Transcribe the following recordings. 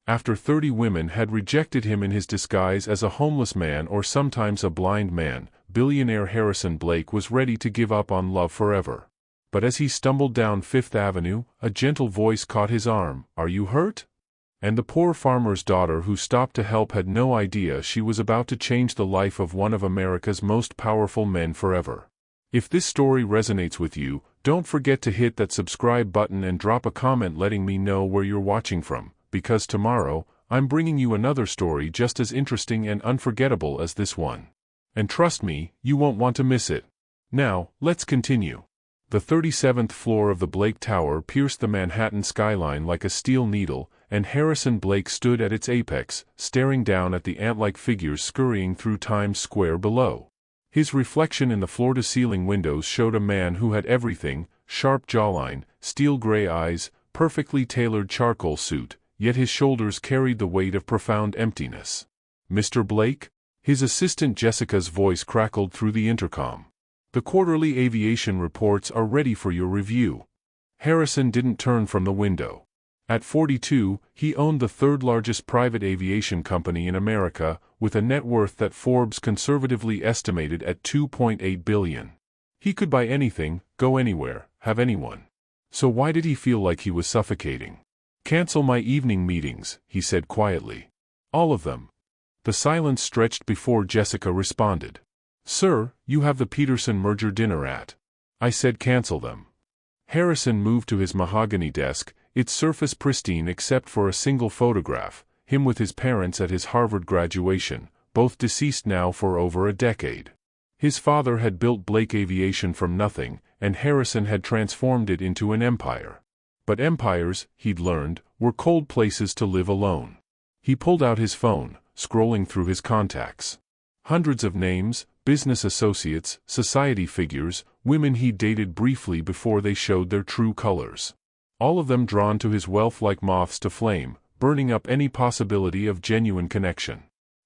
After 30 women had rejected him in his disguise as a homeless man or sometimes a blind man, billionaire Harrison Blake was ready to give up on love forever. But as he stumbled down Fifth Avenue, a gentle voice caught his arm. "Are you hurt?" And the poor farmer's daughter who stopped to help had no idea she was about to change the life of one of America's most powerful men forever. If this story resonates with you, don't forget to hit that subscribe button and drop a comment letting me know where you're watching from, because tomorrow, I'm bringing you another story just as interesting and unforgettable as this one. And trust me, you won't want to miss it. Now, let's continue. The 37th floor of the Blake Tower pierced the Manhattan skyline like a steel needle, and Harrison Blake stood at its apex, staring down at the ant-like figures scurrying through Times Square below. His reflection in the floor-to-ceiling windows showed a man who had everything: sharp jawline, steel-gray eyes, perfectly tailored charcoal suit, yet his shoulders carried the weight of profound emptiness. "Mr. Blake?" His assistant Jessica's voice crackled through the intercom. "The quarterly aviation reports are ready for your review." Harrison didn't turn from the window. At 42, he owned the third-largest private aviation company in America, with a net worth that Forbes conservatively estimated at $2.8 billion. He could buy anything, go anywhere, have anyone. So why did he feel like he was suffocating? "Cancel my evening meetings," he said quietly. "All of them." The silence stretched before Jessica responded. "Sir, you have the Peterson merger dinner at." "I said cancel them." Harrison moved to his mahogany desk, its surface pristine except for a single photograph, him with his parents at his Harvard graduation, both deceased now for over a decade. His father had built Blake Aviation from nothing, and Harrison had transformed it into an empire. But empires, he'd learned, were cold places to live alone. He pulled out his phone, scrolling through his contacts. Hundreds of names, business associates, society figures, women he'd dated briefly before they showed their true colors. All of them drawn to his wealth like moths to flame, burning up any possibility of genuine connection.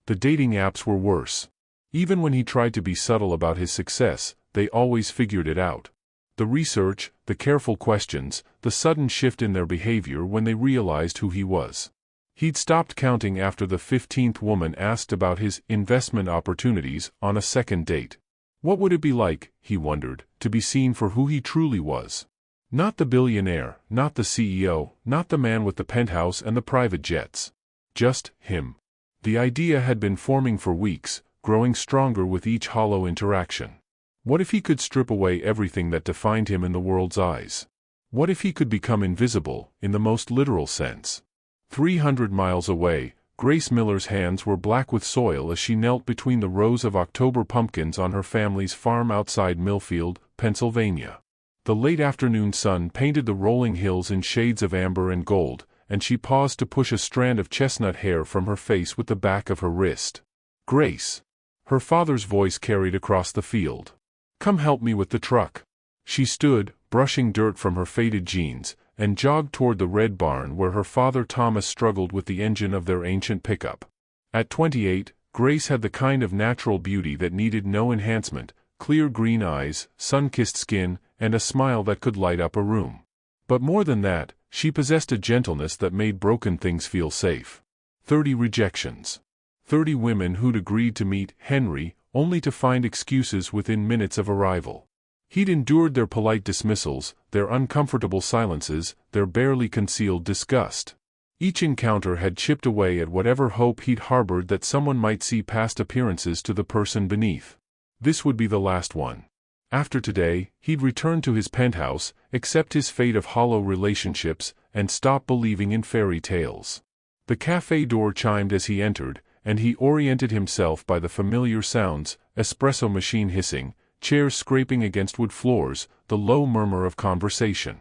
The dating apps were worse. Even when he tried to be subtle about his success, they always figured it out. The research, the careful questions, the sudden shift in their behavior when they realized who he was. He'd stopped counting after the 15th woman asked about his investment opportunities on a second date. What would it be like, he wondered, to be seen for who he truly was? Not the billionaire, not the CEO, not the man with the penthouse and the private jets. Just him. The idea had been forming for weeks, growing stronger with each hollow interaction. What if he could strip away everything that defined him in the world's eyes? What if he could become invisible, in the most literal sense? 300 miles away, Grace Miller's hands were black with soil as she knelt between the rows of October pumpkins on her family's farm outside Millfield, Pennsylvania. The late afternoon sun painted the rolling hills in shades of amber and gold, and she paused to push a strand of chestnut hair from her face with the back of her wrist. "Grace." Her father's voice carried across the field. "Come help me with the truck." She stood, brushing dirt from her faded jeans, and jogged toward the red barn where her father Thomas struggled with the engine of their ancient pickup. At 28, Grace had the kind of natural beauty that needed no enhancement: clear green eyes, sun-kissed skin, and a smile that could light up a room. But more than that, she possessed a gentleness that made broken things feel safe. 30 rejections. 30 women who'd agreed to meet Henry, only to find excuses within minutes of arrival. He'd endured their polite dismissals, their uncomfortable silences, their barely concealed disgust. Each encounter had chipped away at whatever hope he'd harbored that someone might see past appearances to the person beneath. This would be the last one. After today, he'd return to his penthouse, accept his fate of hollow relationships, and stop believing in fairy tales. The cafe door chimed as he entered, and he oriented himself by the familiar sounds: espresso machine hissing, chairs scraping against wood floors, the low murmur of conversation.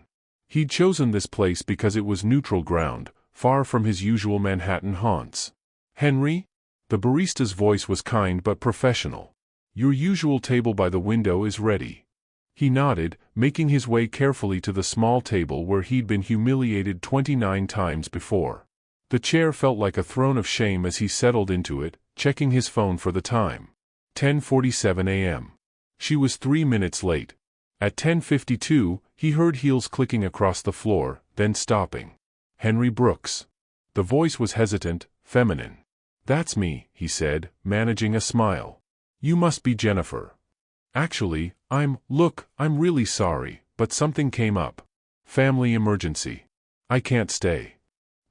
He'd chosen this place because it was neutral ground, far from his usual Manhattan haunts. "Henry?" The barista's voice was kind but professional. "Your usual table by the window is ready." He nodded, making his way carefully to the small table where he'd been humiliated 29 times before. The chair felt like a throne of shame as he settled into it, checking his phone for the time. 10:47 a.m. She was 3 minutes late. At 10:52, he heard heels clicking across the floor, then stopping. Henry Brooks. The voice was hesitant, feminine. "That's me," he said, managing a smile. "You must be Jennifer." "Actually, look, I'm really sorry, but something came up. Family emergency. I can't stay."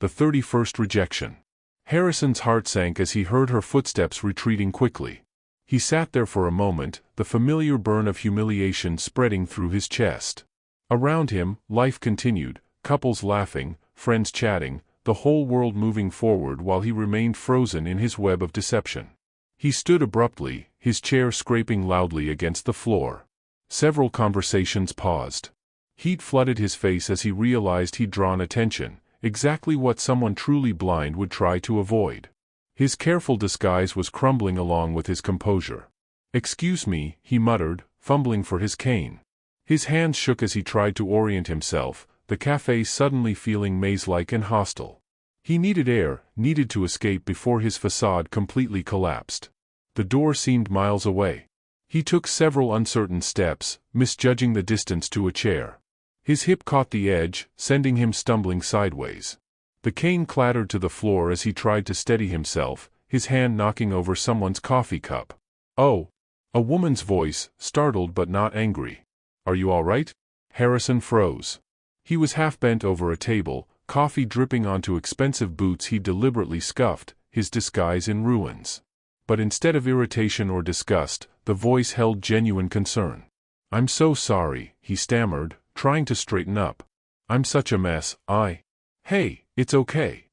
The 31st rejection. Harrison's heart sank as he heard her footsteps retreating quickly. He sat there for a moment, the familiar burn of humiliation spreading through his chest. Around him, life continued, couples laughing, friends chatting, the whole world moving forward while he remained frozen in his web of deception. He stood abruptly, his chair scraping loudly against the floor. Several conversations paused. Heat flooded his face as he realized he'd drawn attention, exactly what someone truly blind would try to avoid. His careful disguise was crumbling along with his composure. "Excuse me," he muttered, fumbling for his cane. His hands shook as he tried to orient himself, the cafe suddenly feeling maze-like and hostile. He needed air, needed to escape before his facade completely collapsed. The door seemed miles away. He took several uncertain steps, misjudging the distance to a chair. His hip caught the edge, sending him stumbling sideways. The cane clattered to the floor as he tried to steady himself, his hand knocking over someone's coffee cup. "Oh!" A woman's voice, startled but not angry. "Are you all right?" Harrison froze. He was half bent over a table, coffee dripping onto expensive boots he deliberately scuffed, his disguise in ruins. But instead of irritation or disgust, the voice held genuine concern. "I'm so sorry," he stammered, trying to straighten up. "I'm such a mess, Hey, it's okay."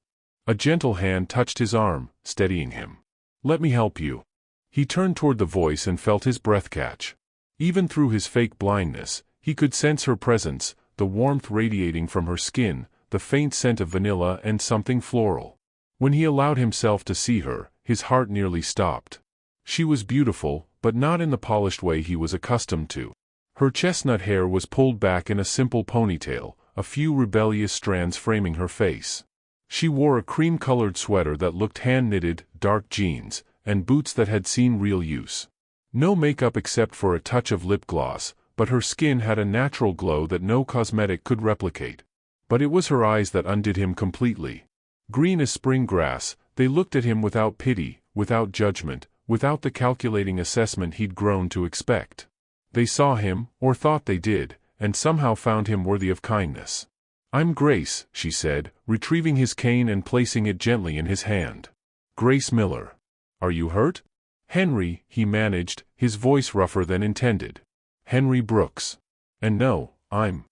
A gentle hand touched his arm, steadying him. "Let me help you." He turned toward the voice and felt his breath catch. Even through his fake blindness, he could sense her presence, the warmth radiating from her skin, the faint scent of vanilla and something floral. When he allowed himself to see her, his heart nearly stopped. She was beautiful, but not in the polished way he was accustomed to. Her chestnut hair was pulled back in a simple ponytail, a few rebellious strands framing her face. She wore a cream-colored sweater that looked hand-knitted, dark jeans, and boots that had seen real use. No makeup except for a touch of lip gloss, but her skin had a natural glow that no cosmetic could replicate. But it was her eyes that undid him completely. Green as spring grass, they looked at him without pity, without judgment, without the calculating assessment he'd grown to expect. They saw him, or thought they did, and somehow found him worthy of kindness. "I'm Grace," she said, retrieving his cane and placing it gently in his hand. "Grace Miller. Are you hurt?" "Henry," he managed, his voice rougher than intended. "Henry Brooks. And no, I'm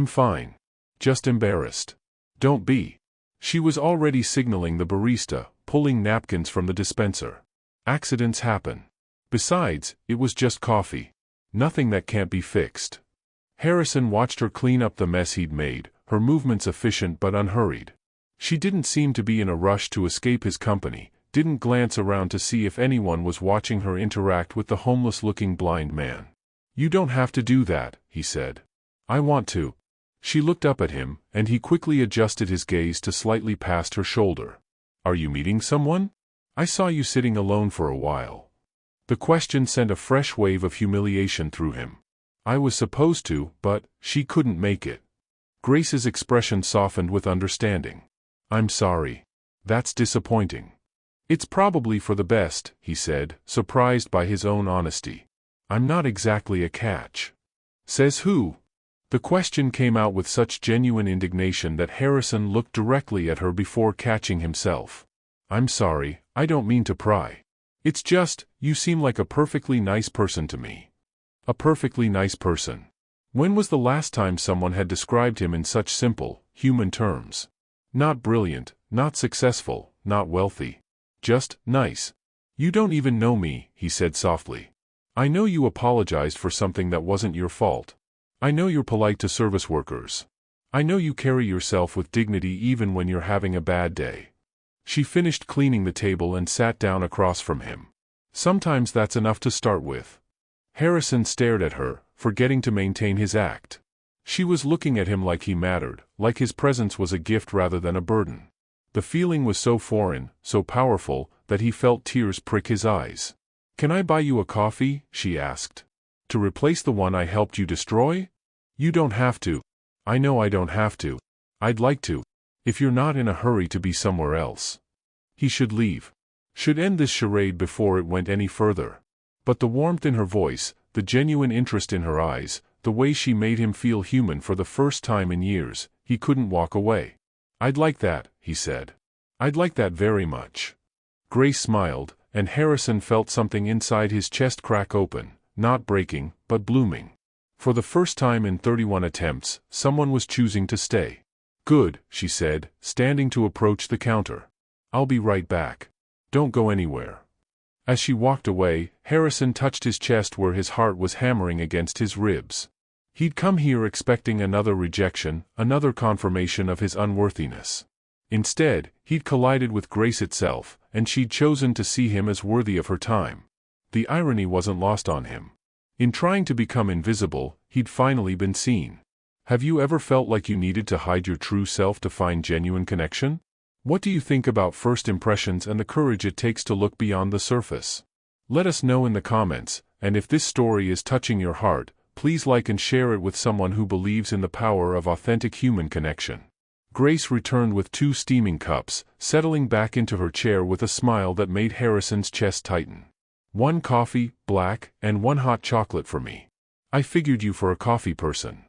fine. Just embarrassed." "Don't be." She was already signaling the barista, pulling napkins from the dispenser. "Accidents happen. Besides, it was just coffee. Nothing that can't be fixed." Harrison watched her clean up the mess he'd made, her movements efficient but unhurried. She didn't seem to be in a rush to escape his company, didn't glance around to see if anyone was watching her interact with the homeless-looking blind man. "You don't have to do that," he said. "I want to." She looked up at him, and he quickly adjusted his gaze to slightly past her shoulder. "Are you meeting someone? I saw you sitting alone for a while." The question sent a fresh wave of humiliation through him. "I was supposed to, but she couldn't make it." Grace's expression softened with understanding. "I'm sorry. That's disappointing." "It's probably for the best," he said, surprised by his own honesty. "I'm not exactly a catch." "Says who?" The question came out with such genuine indignation that Harrison looked directly at her before catching himself. "I'm sorry, I don't mean to pry. It's just, you seem like a perfectly nice person to me." A perfectly nice person. When was the last time someone had described him in such simple, human terms? Not brilliant, not successful, not wealthy. Just nice. "You don't even know me," he said softly. "I know you apologized for something that wasn't your fault. I know you're polite to service workers. I know you carry yourself with dignity even when you're having a bad day." She finished cleaning the table and sat down across from him. "Sometimes that's enough to start with." Harrison stared at her, forgetting to maintain his act. She was looking at him like he mattered, like his presence was a gift rather than a burden. The feeling was so foreign, so powerful, that he felt tears prick his eyes. "Can I buy you a coffee?" she asked. "To replace the one I helped you destroy?" "You don't have to." "I know I don't have to. I'd like to." If you're not in a hurry to be somewhere else. He should leave. Should end this charade before it went any further. But the warmth in her voice, the genuine interest in her eyes, the way she made him feel human for the first time in years, he couldn't walk away. "I'd like that," he said. "I'd like that very much." Grace smiled, and Harrison felt something inside his chest crack open, not breaking, but blooming. For the first time in 31 attempts, someone was choosing to stay. "Good," she said, standing to approach the counter. "I'll be right back. Don't go anywhere." As she walked away, Harrison touched his chest where his heart was hammering against his ribs. He'd come here expecting another rejection, another confirmation of his unworthiness. Instead, he'd collided with Grace itself, and she'd chosen to see him as worthy of her time. The irony wasn't lost on him. In trying to become invisible, he'd finally been seen. Have you ever felt like you needed to hide your true self to find genuine connection? What do you think about first impressions and the courage it takes to look beyond the surface? Let us know in the comments, and if this story is touching your heart, please like and share it with someone who believes in the power of authentic human connection. Grace returned with 2 steaming cups, settling back into her chair with a smile that made Harrison's chest tighten. "1 coffee, black, and 1 hot chocolate for me. I figured you for a coffee person."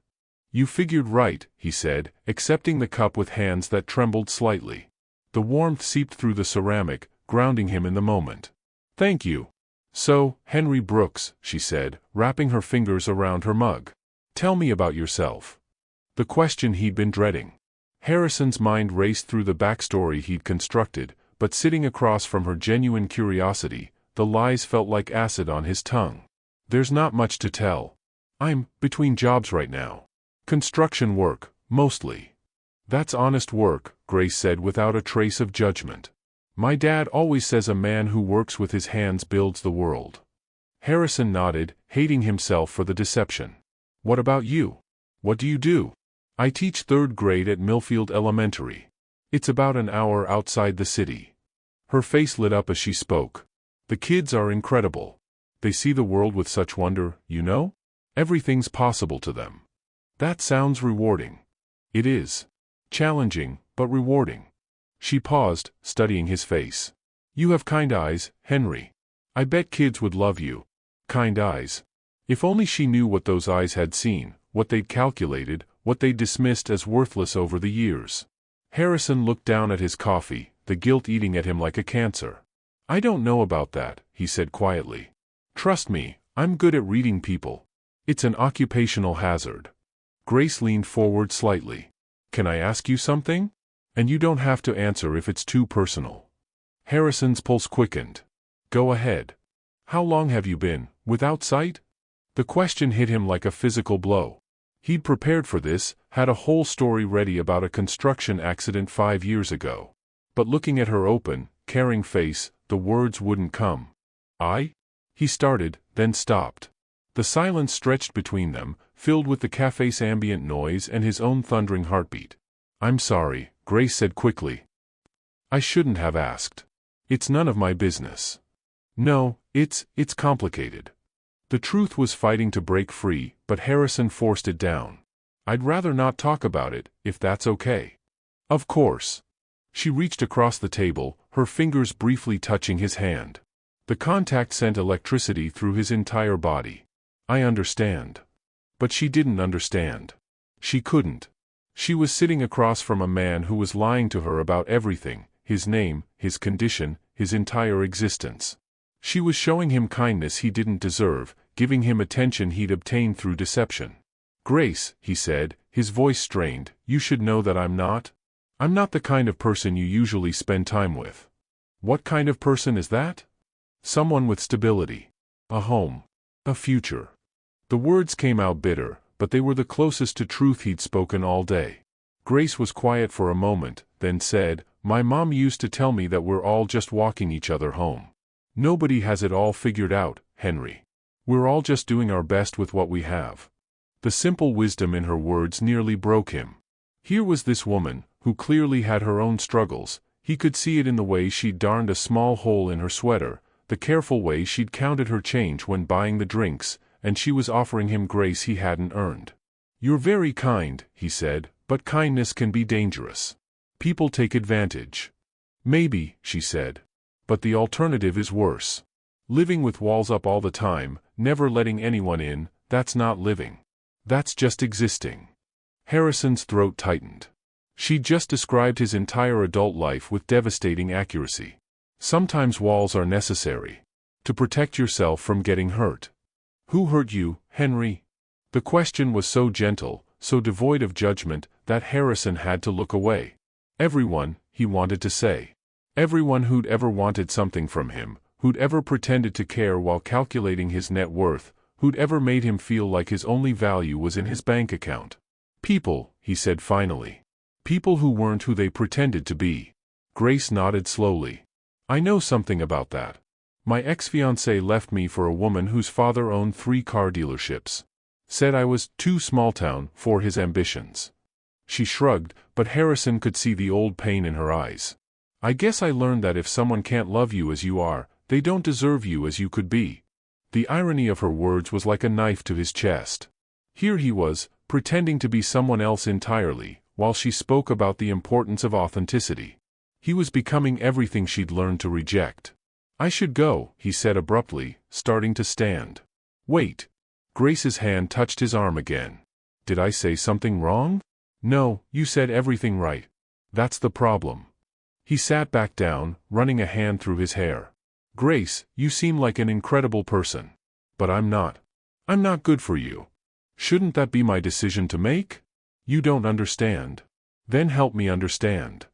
"You figured right," he said, accepting the cup with hands that trembled slightly. The warmth seeped through the ceramic, grounding him in the moment. "Thank you. So, Henry Brooks," she said, wrapping her fingers around her mug. "Tell me about yourself." The question he'd been dreading. Harrison's mind raced through the backstory he'd constructed, but sitting across from her genuine curiosity, the lies felt like acid on his tongue. "There's not much to tell. I'm between jobs right now. Construction work, mostly." "That's honest work," Grace said without a trace of judgment. "My dad always says a man who works with his hands builds the world." Harrison nodded, hating himself for the deception. "What about you? What do you do?" "I teach 3rd grade at Millfield Elementary. It's about an hour outside the city." Her face lit up as she spoke. "The kids are incredible. They see the world with such wonder, you know? Everything's possible to them." "That sounds rewarding." "It is. Challenging, but rewarding." She paused, studying his face. "You have kind eyes, Henry. I bet kids would love you." Kind eyes. If only she knew what those eyes had seen, what they'd calculated, what they'd dismissed as worthless over the years. Harrison looked down at his coffee, the guilt eating at him like a cancer. "I don't know about that," he said quietly. "Trust me, I'm good at reading people. It's an occupational hazard." Grace leaned forward slightly. "Can I ask you something? And you don't have to answer if it's too personal." Harrison's pulse quickened. "Go ahead. How long have you been without sight?" The question hit him like a physical blow. He'd prepared for this, had a whole story ready about a construction accident 5 years ago. But looking at her open, caring face, the words wouldn't come. He started, then stopped. The silence stretched between them, filled with the cafe's ambient noise and his own thundering heartbeat. "I'm sorry," Grace said quickly. "I shouldn't have asked. It's none of my business." "No, it's complicated." The truth was fighting to break free, but Harrison forced it down. "I'd rather not talk about it, if that's okay." "Of course." She reached across the table, her fingers briefly touching his hand. The contact sent electricity through his entire body. "I understand." But she didn't understand. She couldn't. She was sitting across from a man who was lying to her about everything, his name, his condition, his entire existence. She was showing him kindness he didn't deserve, giving him attention he'd obtained through deception. "Grace," he said, his voice strained, "you should know that I'm not the kind of person you usually spend time with." "What kind of person is that?" "Someone with stability. A home. A future." The words came out bitter, but they were the closest to truth he'd spoken all day. Grace was quiet for a moment, then said, "My mom used to tell me that we're all just walking each other home. Nobody has it all figured out, Henry. We're all just doing our best with what we have." The simple wisdom in her words nearly broke him. Here was this woman, who clearly had her own struggles. He could see it in the way she'd darned a small hole in her sweater, the careful way she'd counted her change when buying the drinks, and she was offering him grace he hadn't earned. "You're very kind," he said, "but kindness can be dangerous. People take advantage. Maybe, she said. But the alternative is worse. Living with walls up all the time, never letting anyone in, that's not living. That's just existing. Harrison's throat tightened. She'd just described his entire adult life with devastating accuracy. Sometimes walls are necessary. To protect yourself from getting hurt. Who hurt you, Henry? The question was so gentle, so devoid of judgment, that Harrison had to look away. Everyone, he wanted to say. Everyone who'd ever wanted something from him, who'd ever pretended to care while calculating his net worth, who'd ever made him feel like his only value was in his bank account. People, he said finally. People who weren't who they pretended to be. Grace nodded slowly. I know something about that. My ex-fiancé left me for a woman whose father owned 3 car dealerships. Said I was too small-town for his ambitions. She shrugged, but Harrison could see the old pain in her eyes. I guess I learned that if someone can't love you as you are, they don't deserve you as you could be. The irony of her words was like a knife to his chest. Here he was, pretending to be someone else entirely, while she spoke about the importance of authenticity. He was becoming everything she'd learned to reject. I should go, he said abruptly, starting to stand. Wait. Grace's hand touched his arm again. Did I say something wrong? No, you said everything right. That's the problem. He sat back down, running a hand through his hair. Grace, you seem like an incredible person. But I'm not. I'm not good for you. Shouldn't that be my decision to make? You don't understand. Then help me understand.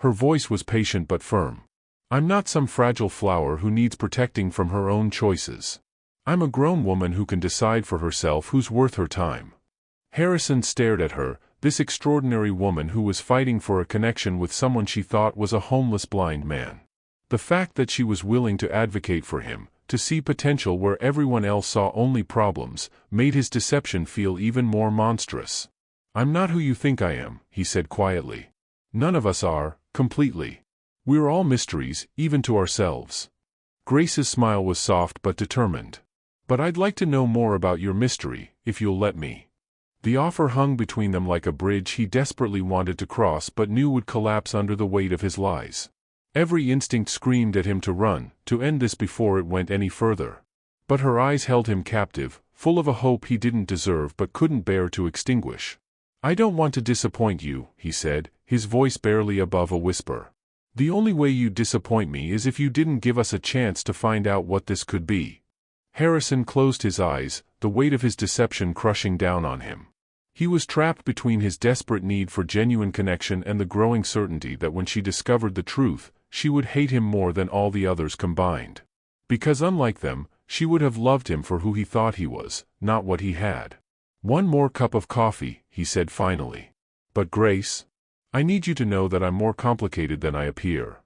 Her voice was patient but firm. I'm not some fragile flower who needs protecting from her own choices. I'm a grown woman who can decide for herself who's worth her time. Harrison stared at her, this extraordinary woman who was fighting for a connection with someone she thought was a homeless blind man. The fact that she was willing to advocate for him, to see potential where everyone else saw only problems, made his deception feel even more monstrous. I'm not who you think I am, he said quietly. None of us are, completely. We're all mysteries, even to ourselves. Grace's smile was soft but determined. But I'd like to know more about your mystery, if you'll let me. The offer hung between them like a bridge he desperately wanted to cross but knew would collapse under the weight of his lies. Every instinct screamed at him to run, to end this before it went any further. But her eyes held him captive, full of a hope he didn't deserve but couldn't bear to extinguish. I don't want to disappoint you, he said, his voice barely above a whisper. The only way you'd disappoint me is if you didn't give us a chance to find out what this could be. Harrison closed his eyes, the weight of his deception crushing down on him. He was trapped between his desperate need for genuine connection and the growing certainty that when she discovered the truth, she would hate him more than all the others combined. Because unlike them, she would have loved him for who he thought he was, not what he had. One more cup of coffee, he said finally. But Grace, I need you to know that I'm more complicated than I appear.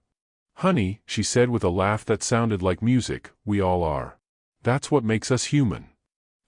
Honey, she said with a laugh that sounded like music, we all are. That's what makes us human.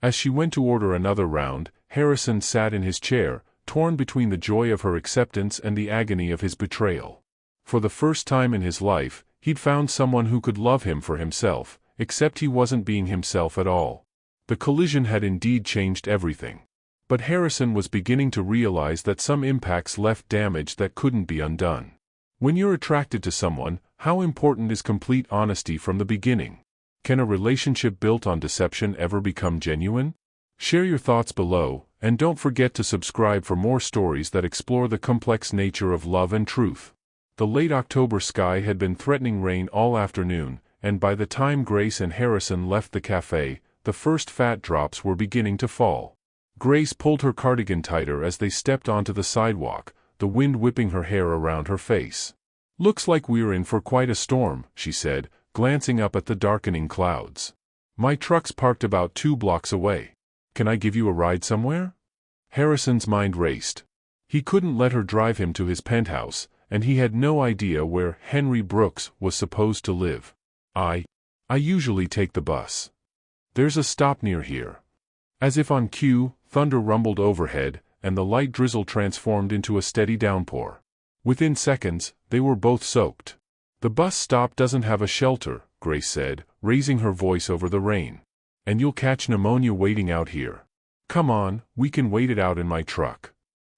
As she went to order another round, Harrison sat in his chair, torn between the joy of her acceptance and the agony of his betrayal. For the first time in his life, he'd found someone who could love him for himself, except he wasn't being himself at all. The collision had indeed changed everything. But Harrison was beginning to realize that some impacts left damage that couldn't be undone. When you're attracted to someone, how important is complete honesty from the beginning? Can a relationship built on deception ever become genuine? Share your thoughts below, and don't forget to subscribe for more stories that explore the complex nature of love and truth. The late October sky had been threatening rain all afternoon, and by the time Grace and Harrison left the cafe, the first fat drops were beginning to fall. Grace pulled her cardigan tighter as they stepped onto the sidewalk, the wind whipping her hair around her face. Looks like we're in for quite a storm, she said, glancing up at the darkening clouds. My truck's parked about 2 blocks away. Can I give you a ride somewhere? Harrison's mind raced. He couldn't let her drive him to his penthouse, and he had no idea where Henry Brooks was supposed to live. I usually take the bus. There's a stop near here. As if on cue, thunder rumbled overhead, and the light drizzle transformed into a steady downpour. Within seconds, they were both soaked. The bus stop doesn't have a shelter, Grace said, raising her voice over the rain. And you'll catch pneumonia waiting out here. Come on, we can wait it out in my truck.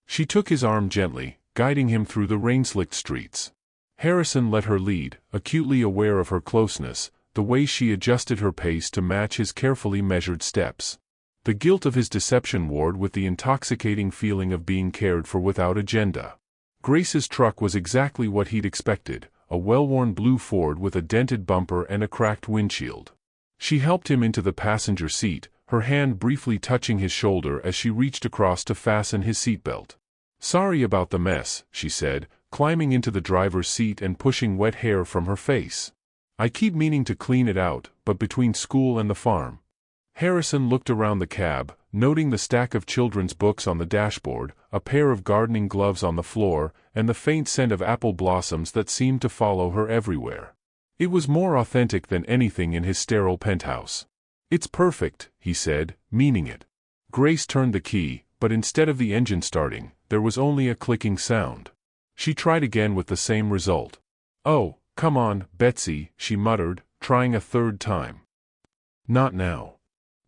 She took his arm gently, guiding him through the rain-slicked streets. Harrison let her lead, acutely aware of her closeness, the way she adjusted her pace to match his carefully measured steps. The guilt of his deception warred with the intoxicating feeling of being cared for without agenda. Grace's truck was exactly what he'd expected, a well-worn blue Ford with a dented bumper and a cracked windshield. She helped him into the passenger seat, her hand briefly touching his shoulder as she reached across to fasten his seatbelt. "Sorry about the mess," she said, climbing into the driver's seat and pushing wet hair from her face. "I keep meaning to clean it out, but between school and the farm." Harrison looked around the cab, noting the stack of children's books on the dashboard, a pair of gardening gloves on the floor, and the faint scent of apple blossoms that seemed to follow her everywhere. It was more authentic than anything in his sterile penthouse. "It's perfect," he said, meaning it. Grace turned the key, but instead of the engine starting, there was only a clicking sound. She tried again with the same result. "Oh, come on, Betsy," she muttered, trying a third time. "Not now."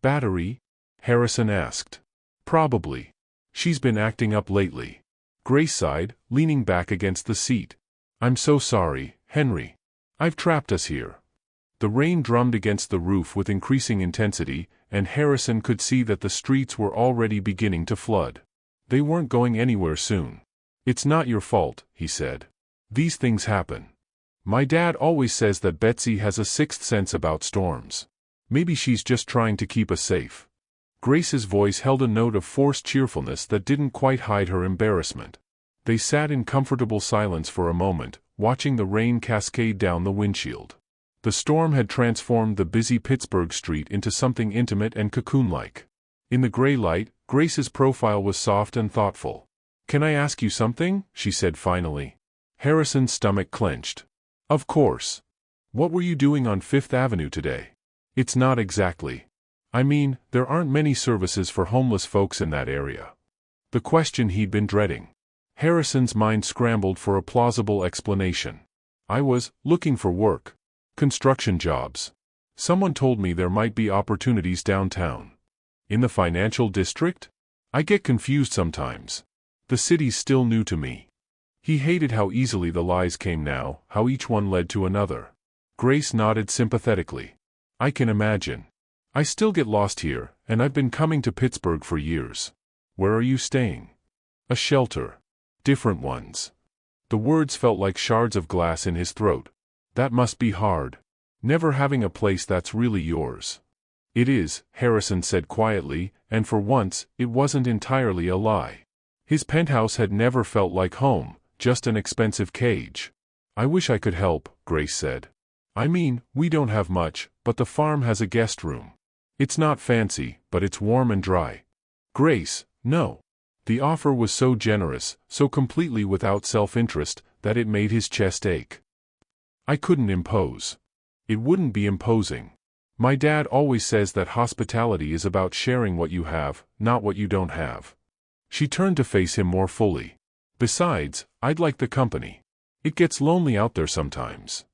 "Battery?" Harrison asked. "Probably. She's been acting up lately." Grace sighed, leaning back against the seat. "I'm so sorry, Henry. I've trapped us here." The rain drummed against the roof with increasing intensity, and Harrison could see that the streets were already beginning to flood. They weren't going anywhere soon. "It's not your fault," he said. "These things happen. My dad always says that Betsy has a sixth sense about storms. Maybe she's just trying to keep us safe." Grace's voice held a note of forced cheerfulness that didn't quite hide her embarrassment. They sat in comfortable silence for a moment, watching the rain cascade down the windshield. The storm had transformed the busy Pittsburgh street into something intimate and cocoon-like. In the gray light, Grace's profile was soft and thoughtful. "Can I ask you something?" she said finally. Harrison's stomach clenched. "Of course. What were you doing on Fifth Avenue today?" "It's not exactly. I mean, there aren't many services for homeless folks in that area." The question he'd been dreading. Harrison's mind scrambled for a plausible explanation. "I was looking for work. Construction jobs. Someone told me there might be opportunities downtown." "In the financial district? I get confused sometimes. The city's still new to me." He hated how easily the lies came now, how each one led to another. Grace nodded sympathetically. "I can imagine. I still get lost here, and I've been coming to Pittsburgh for years." "Where are you staying?" "A shelter." "Different ones." The words felt like shards of glass in his throat. "That must be hard. Never having a place that's really yours." "It is," Harrison said quietly, and for once, it wasn't entirely a lie. His penthouse had never felt like home, just an expensive cage. "I wish I could help," Grace said. "I mean, we don't have much, but the farm has a guest room. It's not fancy, but it's warm and dry." "Grace, no." The offer was so generous, so completely without self-interest, that it made his chest ache. "I couldn't impose. It wouldn't be imposing. My dad always says that hospitality is about sharing what you have, not what you don't have." She turned to face him more fully. "Besides, I'd like the company. It gets lonely out there sometimes."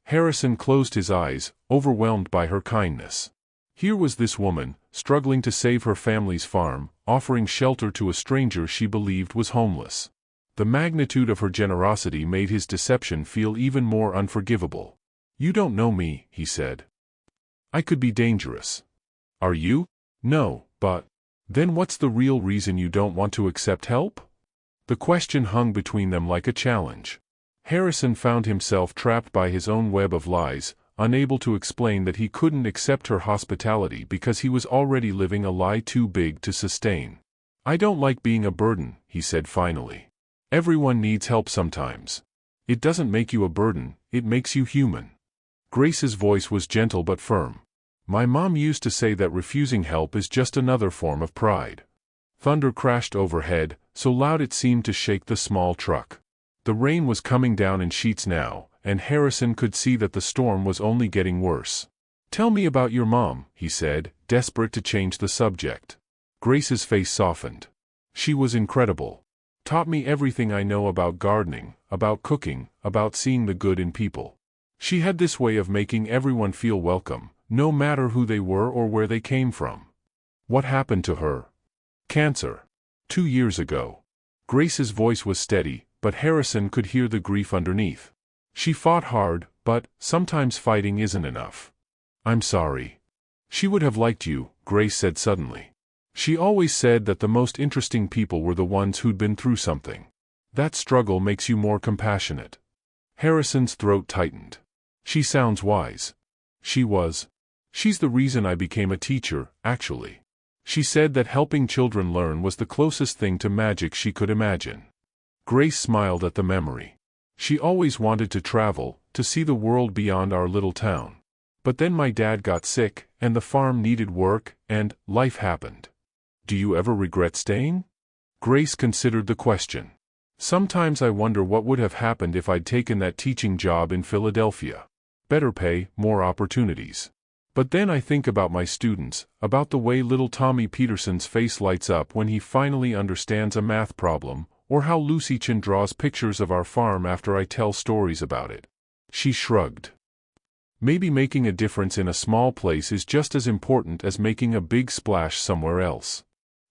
Harrison closed his eyes, overwhelmed by her kindness. Here was this woman, struggling to save her family's farm, offering shelter to a stranger she believed was homeless. The magnitude of her generosity made his deception feel even more unforgivable. "You don't know me," he said. "I could be dangerous." "Are you?" "No, but..." "Then what's the real reason you don't want to accept help?" The question hung between them like a challenge. Harrison found himself trapped by his own web of lies, unable to explain that he couldn't accept her hospitality because he was already living a lie too big to sustain. "I don't like being a burden," he said finally. "Everyone needs help sometimes. It doesn't make you a burden, it makes you human." Grace's voice was gentle but firm. "My mom used to say that refusing help is just another form of pride." Thunder crashed overhead, so loud it seemed to shake the small truck. The rain was coming down in sheets now, and Harrison could see that the storm was only getting worse. "Tell me about your mom," he said, desperate to change the subject. Grace's face softened. "She was incredible. Taught me everything I know about gardening, about cooking, about seeing the good in people. She had this way of making everyone feel welcome, no matter who they were or where they came from." "What happened to her?" "Cancer. 2 years ago." Grace's voice was steady, but Harrison could hear the grief underneath. She fought hard, but sometimes fighting isn't enough. I'm sorry. She would have liked you, Grace said suddenly. She always said that the most interesting people were the ones who'd been through something. That struggle makes you more compassionate. Harrison's throat tightened. She sounds wise. She was. She's the reason I became a teacher, actually. She said that helping children learn was the closest thing to magic she could imagine. Grace smiled at the memory. She always wanted to travel, to see the world beyond our little town. But then my dad got sick, and the farm needed work, and life happened. Do you ever regret staying? Grace considered the question. Sometimes I wonder what would have happened if I'd taken that teaching job in Philadelphia. Better pay, more opportunities. But then I think about my students, about the way little Tommy Peterson's face lights up when he finally understands a math problem, or how Lucy Chin draws pictures of our farm after I tell stories about it. She shrugged. Maybe making a difference in a small place is just as important as making a big splash somewhere else.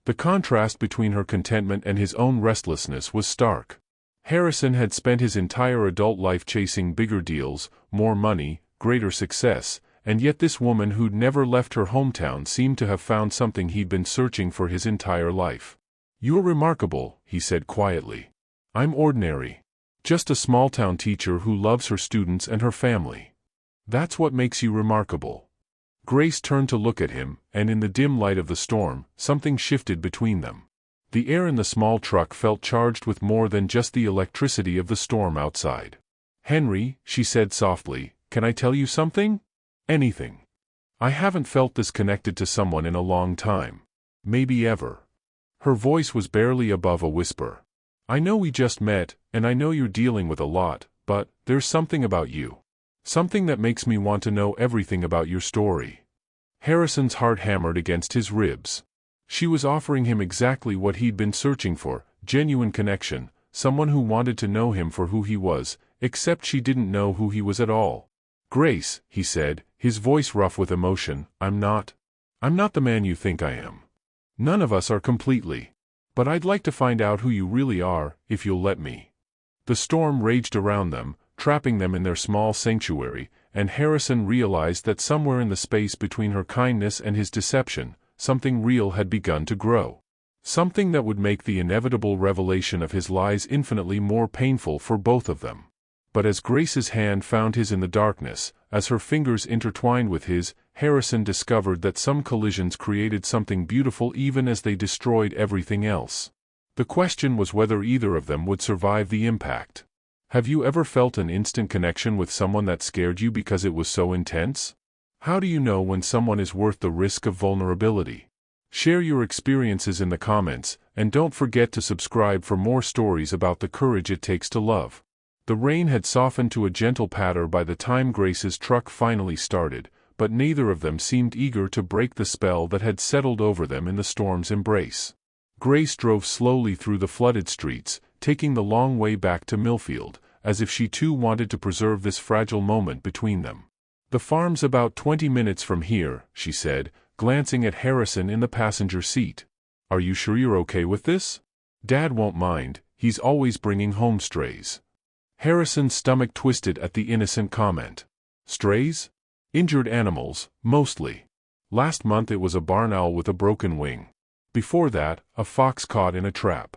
The contrast between her contentment and his own restlessness was stark. Harrison had spent his entire adult life chasing bigger deals, more money, greater success, and yet this woman who'd never left her hometown seemed to have found something he'd been searching for his entire life. You're remarkable, he said quietly. I'm ordinary. Just a small-town teacher who loves her students and her family. That's what makes you remarkable. Grace turned to look at him, and in the dim light of the storm, something shifted between them. The air in the small truck felt charged with more than just the electricity of the storm outside. Henry, she said softly, can I tell you something? Anything. I haven't felt this connected to someone in a long time. Maybe ever. Her voice was barely above a whisper. I know we just met, and I know you're dealing with a lot, but there's something about you. Something that makes me want to know everything about your story. Harrison's heart hammered against his ribs. She was offering him exactly what he'd been searching for, genuine connection, someone who wanted to know him for who he was, except she didn't know who he was at all. Grace, he said, his voice rough with emotion, I'm not the man you think I am. None of us are completely. But I'd like to find out who you really are, if you'll let me. The storm raged around them, trapping them in their small sanctuary, and Harrison realized that somewhere in the space between her kindness and his deception, something real had begun to grow. Something that would make the inevitable revelation of his lies infinitely more painful for both of them. But as Grace's hand found his in the darkness, as her fingers intertwined with his, Harrison discovered that some collisions created something beautiful even as they destroyed everything else. The question was whether either of them would survive the impact. Have you ever felt an instant connection with someone that scared you because it was so intense? How do you know when someone is worth the risk of vulnerability? Share your experiences in the comments, and don't forget to subscribe for more stories about the courage it takes to love. The rain had softened to a gentle patter by the time Grace's truck finally started, but neither of them seemed eager to break the spell that had settled over them in the storm's embrace. Grace drove slowly through the flooded streets, taking the long way back to Millfield, as if she too wanted to preserve this fragile moment between them. The farm's about 20 minutes from here, she said, glancing at Harrison in the passenger seat. Are you sure you're okay with this? Dad won't mind, he's always bringing home strays. Harrison's stomach twisted at the innocent comment. Strays? Injured animals, mostly. Last month it was a barn owl with a broken wing. Before that, a fox caught in a trap.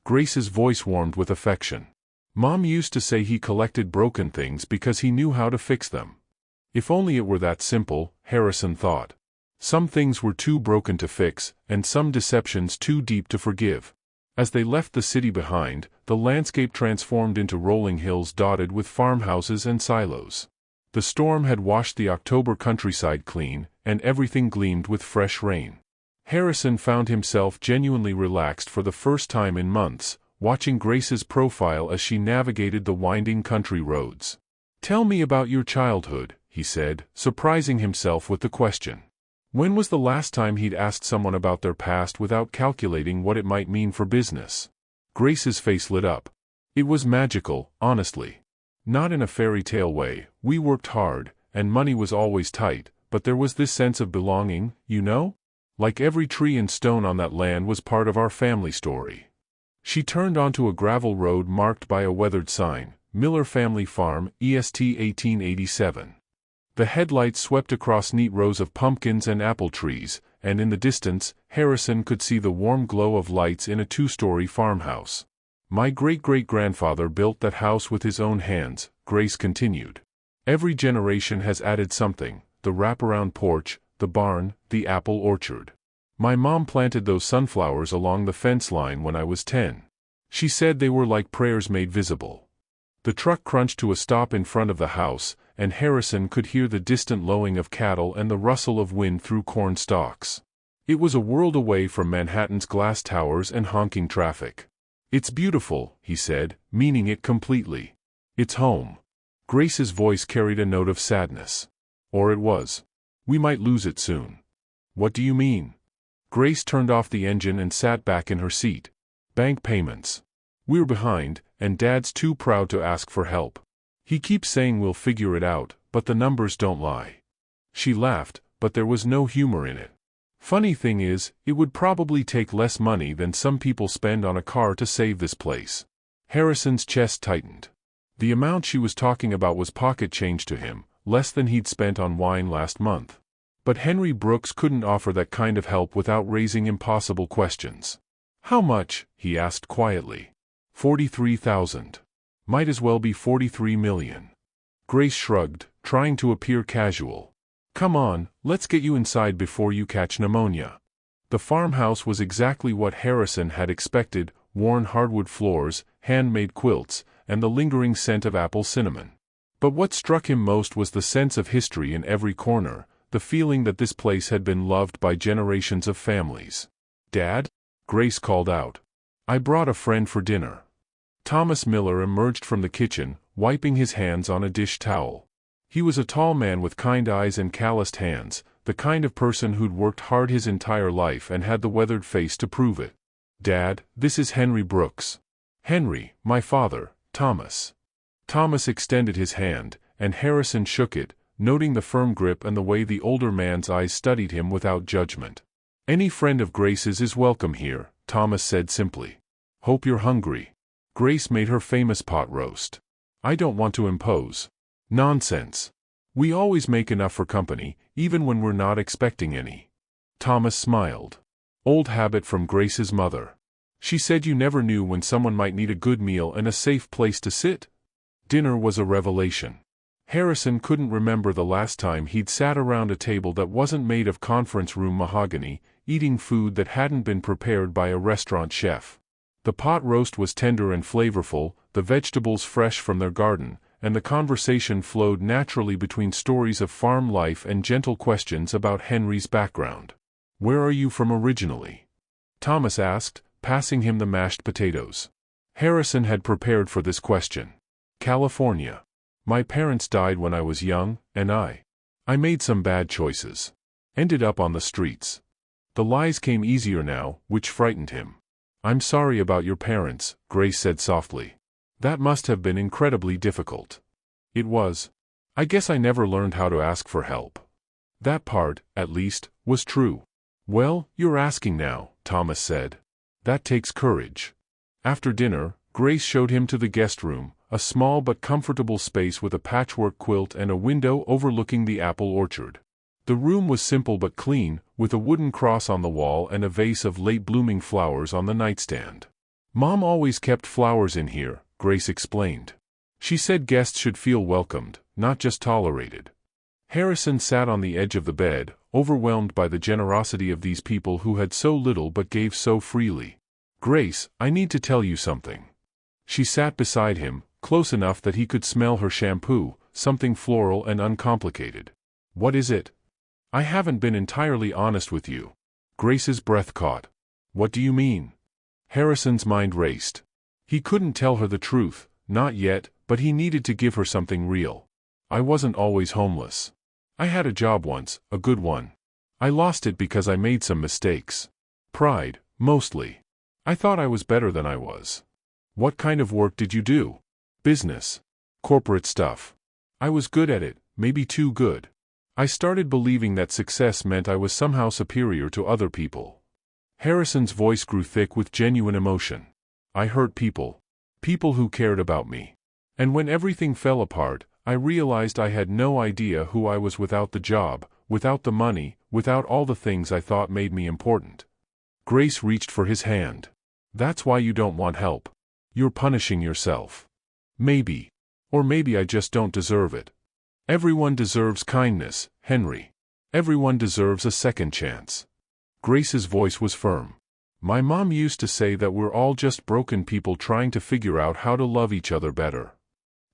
Grace's voice warmed with affection. Mom used to say he collected broken things because he knew how to fix them. If only it were that simple, Harrison thought. Some things were too broken to fix, and some deceptions too deep to forgive. As they left the city behind, the landscape transformed into rolling hills dotted with farmhouses and silos. The storm had washed the October countryside clean, and everything gleamed with fresh rain. Harrison found himself genuinely relaxed for the first time in months, watching Grace's profile as she navigated the winding country roads. Tell me about your childhood, he said, surprising himself with the question. When was the last time he'd asked someone about their past without calculating what it might mean for business? Grace's face lit up. It was magical, honestly. Not in a fairy tale way. We worked hard, and money was always tight, but there was this sense of belonging, you know? Like every tree and stone on that land was part of our family story. She turned onto a gravel road marked by a weathered sign, Miller Family Farm, EST 1887. The headlights swept across neat rows of pumpkins and apple trees, and in the distance, Harrison could see the warm glow of lights in a two-story farmhouse. My great-great-grandfather built that house with his own hands, Grace continued. Every generation has added something, the wraparound porch, the barn, the apple orchard. My mom planted those sunflowers along the fence line when I was 10. She said they were like prayers made visible. The truck crunched to a stop in front of the house, and Harrison could hear the distant lowing of cattle and the rustle of wind through corn stalks. It was a world away from Manhattan's glass towers and honking traffic. "It's beautiful," he said, meaning it completely. "It's home." Grace's voice carried a note of sadness. Or it was. "We might lose it soon." "What do you mean?" Grace turned off the engine and sat back in her seat. "Bank payments. We're behind, and Dad's too proud to ask for help. He keeps saying we'll figure it out, but the numbers don't lie." She laughed, but there was no humor in it. "Funny thing is, it would probably take less money than some people spend on a car to save this place." Harrison's chest tightened. The amount she was talking about was pocket change to him, less than he'd spent on wine last month. But Henry Brooks couldn't offer that kind of help without raising impossible questions. "How much?" he asked quietly. 43,000. Might as well be 43 million. Grace shrugged, trying to appear casual. "Come on, let's get you inside before you catch pneumonia." The farmhouse was exactly what Harrison had expected: worn hardwood floors, handmade quilts, and the lingering scent of apple cinnamon. But what struck him most was the sense of history in every corner, the feeling that this place had been loved by generations of families. "Dad?" Grace called out. "I brought a friend for dinner." Thomas Miller emerged from the kitchen, wiping his hands on a dish towel. He was a tall man with kind eyes and calloused hands, the kind of person who'd worked hard his entire life and had the weathered face to prove it. "Dad, this is Henry Brooks." "Henry, my father, Thomas." Thomas extended his hand, and Harrison shook it, noting the firm grip and the way the older man's eyes studied him without judgment. "Any friend of Grace's is welcome here," Thomas said simply. "Hope you're hungry." Grace made her famous pot roast. "I don't want to impose." "Nonsense. We always make enough for company, even when we're not expecting any." Thomas smiled. "Old habit from Grace's mother. She said you never knew when someone might need a good meal and a safe place to sit." Dinner was a revelation. Harrison couldn't remember the last time he'd sat around a table that wasn't made of conference room mahogany, eating food that hadn't been prepared by a restaurant chef. The pot roast was tender and flavorful, the vegetables fresh from their garden, and the conversation flowed naturally between stories of farm life and gentle questions about Henry's background. "Where are you from originally?" Thomas asked, passing him the mashed potatoes. Harrison had prepared for this question. "California. My parents died when I was young, and I made some bad choices. Ended up on the streets." The lies came easier now, which frightened him. "I'm sorry about your parents," Grace said softly. "That must have been incredibly difficult." "It was. I guess I never learned how to ask for help." That part, at least, was true. "Well, you're asking now," Thomas said. "That takes courage." After dinner, Grace showed him to the guest room, a small but comfortable space with a patchwork quilt and a window overlooking the apple orchard. The room was simple but clean, with a wooden cross on the wall and a vase of late-blooming flowers on the nightstand. "Mom always kept flowers in here," Grace explained. "She said guests should feel welcomed, not just tolerated." Harrison sat on the edge of the bed, overwhelmed by the generosity of these people who had so little but gave so freely. "Grace, I need to tell you something." She sat beside him, close enough that he could smell her shampoo, something floral and uncomplicated. "What is it?" "I haven't been entirely honest with you." Grace's breath caught. "What do you mean?" Harrison's mind raced. He couldn't tell her the truth, not yet, but he needed to give her something real. "I wasn't always homeless. I had a job once, a good one. I lost it because I made some mistakes. Pride, mostly. I thought I was better than I was." "What kind of work did you do?" "Business. Corporate stuff. I was good at it, maybe too good. I started believing that success meant I was somehow superior to other people." Harrison's voice grew thick with genuine emotion. I hurt people. People who cared about me. And when everything fell apart, I realized I had no idea who I was without the job, without the money, without all the things I thought made me important. Grace reached for his hand. That's why you don't want help. You're punishing yourself. Maybe. Or maybe I just don't deserve it. Everyone deserves kindness, Henry. Everyone deserves a second chance. Grace's voice was firm. My mom used to say that we're all just broken people trying to figure out how to love each other better.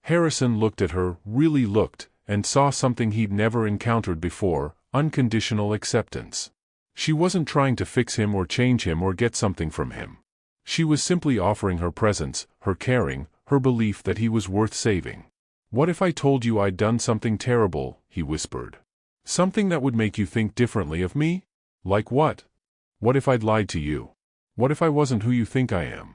Harrison looked at her, really looked, and saw something he'd never encountered before: unconditional acceptance. She wasn't trying to fix him or change him or get something from him. She was simply offering her presence, her caring, her belief that he was worth saving. What if I told you I'd done something terrible, he whispered. Something that would make you think differently of me? Like what? What if I'd lied to you? What if I wasn't who you think I am?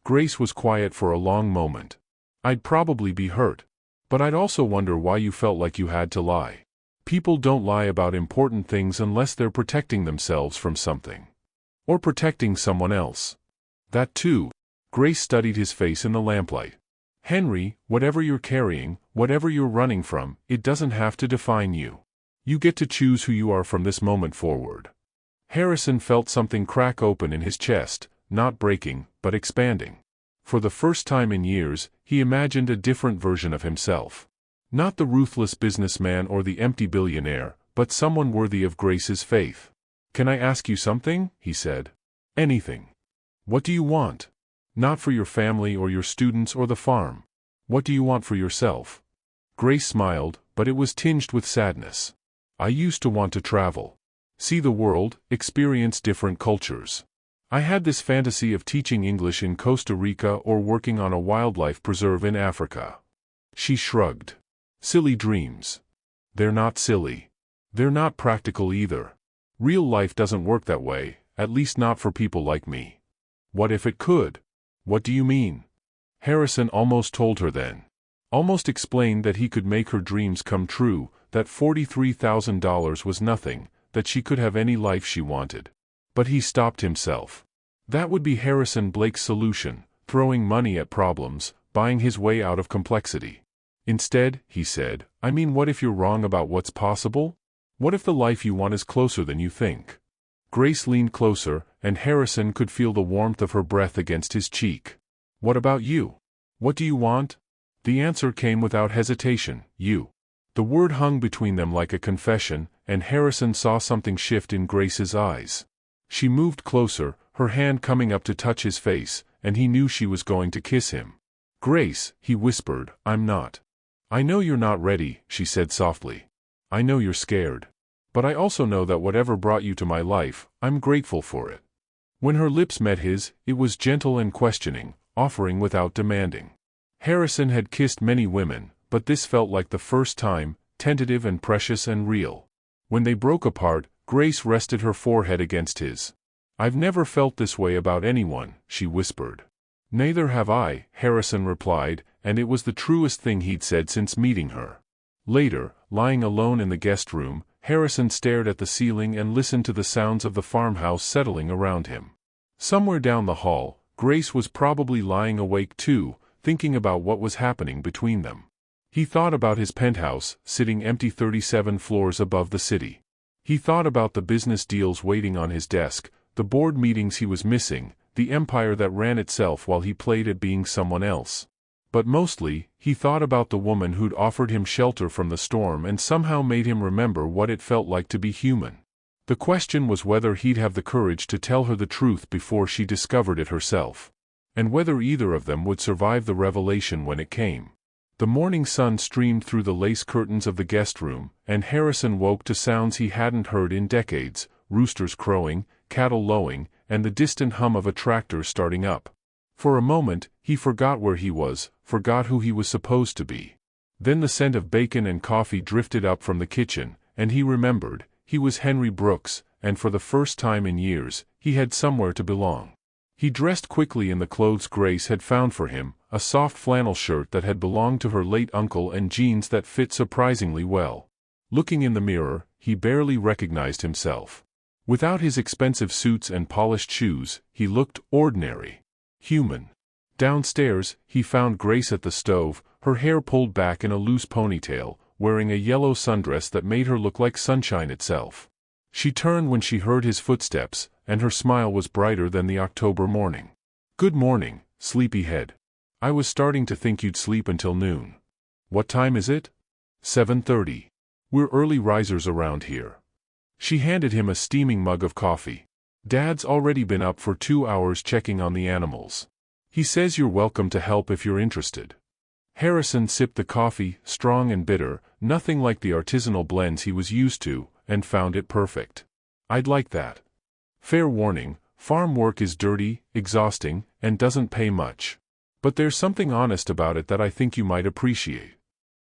Grace was quiet for a long moment. I'd probably be hurt. But I'd also wonder why you felt like you had to lie. People don't lie about important things unless they're protecting themselves from something. Or protecting someone else. That too. Grace studied his face in the lamplight. Henry, whatever you're carrying, whatever you're running from, it doesn't have to define you. You get to choose who you are from this moment forward. Harrison felt something crack open in his chest, not breaking, but expanding. For the first time in years, he imagined a different version of himself. Not the ruthless businessman or the empty billionaire, but someone worthy of Grace's faith. Can I ask you something? He said. Anything. What do you want? Not for your family or your students or the farm. What do you want for yourself? Grace smiled, but it was tinged with sadness. I used to want to travel. See the world, experience different cultures. I had this fantasy of teaching English in Costa Rica or working on a wildlife preserve in Africa. She shrugged. Silly dreams. They're not silly. They're not practical either. Real life doesn't work that way, at least not for people like me. What if it could? What do you mean? Harrison almost told her then. Almost explained that he could make her dreams come true, that $43,000 was nothing, that she could have any life she wanted. But he stopped himself. That would be Harrison Blake's solution, throwing money at problems, buying his way out of complexity. Instead, he said, I mean, what if you're wrong about what's possible? What if the life you want is closer than you think? Grace leaned closer, and Harrison could feel the warmth of her breath against his cheek. What about you? What do you want? The answer came without hesitation: you. The word hung between them like a confession, and Harrison saw something shift in Grace's eyes. She moved closer, her hand coming up to touch his face, and he knew she was going to kiss him. Grace, he whispered, I'm not. I know you're not ready, she said softly. I know you're scared. But I also know that whatever brought you to my life, I'm grateful for it. When her lips met his, it was gentle and questioning, offering without demanding. Harrison had kissed many women, but this felt like the first time, tentative and precious and real. When they broke apart, Grace rested her forehead against his. I've never felt this way about anyone, she whispered. Neither have I, Harrison replied, and it was the truest thing he'd said since meeting her. Later, lying alone in the guest room, Harrison stared at the ceiling and listened to the sounds of the farmhouse settling around him. Somewhere down the hall, Grace was probably lying awake too, thinking about what was happening between them. He thought about his penthouse, sitting empty 37 floors above the city. He thought about the business deals waiting on his desk, the board meetings he was missing, the empire that ran itself while he played at being someone else. But mostly, he thought about the woman who'd offered him shelter from the storm and somehow made him remember what it felt like to be human. The question was whether he'd have the courage to tell her the truth before she discovered it herself. And whether either of them would survive the revelation when it came. The morning sun streamed through the lace curtains of the guest room, and Harrison woke to sounds he hadn't heard in decades: roosters crowing, cattle lowing, and the distant hum of a tractor starting up. For a moment, he forgot where he was, forgot who he was supposed to be. Then the scent of bacon and coffee drifted up from the kitchen, and he remembered, he was Henry Brooks, and for the first time in years, he had somewhere to belong. He dressed quickly in the clothes Grace had found for him, a soft flannel shirt that had belonged to her late uncle and jeans that fit surprisingly well. Looking in the mirror, he barely recognized himself. Without his expensive suits and polished shoes, he looked ordinary. Human. Downstairs, he found Grace at the stove, her hair pulled back in a loose ponytail, wearing a yellow sundress that made her look like sunshine itself. She turned when she heard his footsteps, and her smile was brighter than the October morning. "Good morning, sleepyhead. I was starting to think you'd sleep until noon. What time is it?" 7:30. "We're early risers around here." She handed him a steaming mug of coffee. "Dad's already been up for 2 hours checking on the animals. He says you're welcome to help if you're interested." Harrison sipped the coffee, strong and bitter, nothing like the artisanal blends he was used to, and found it perfect. "I'd like that. Fair warning, farm work is dirty, exhausting, and doesn't pay much. But there's something honest about it that I think you might appreciate."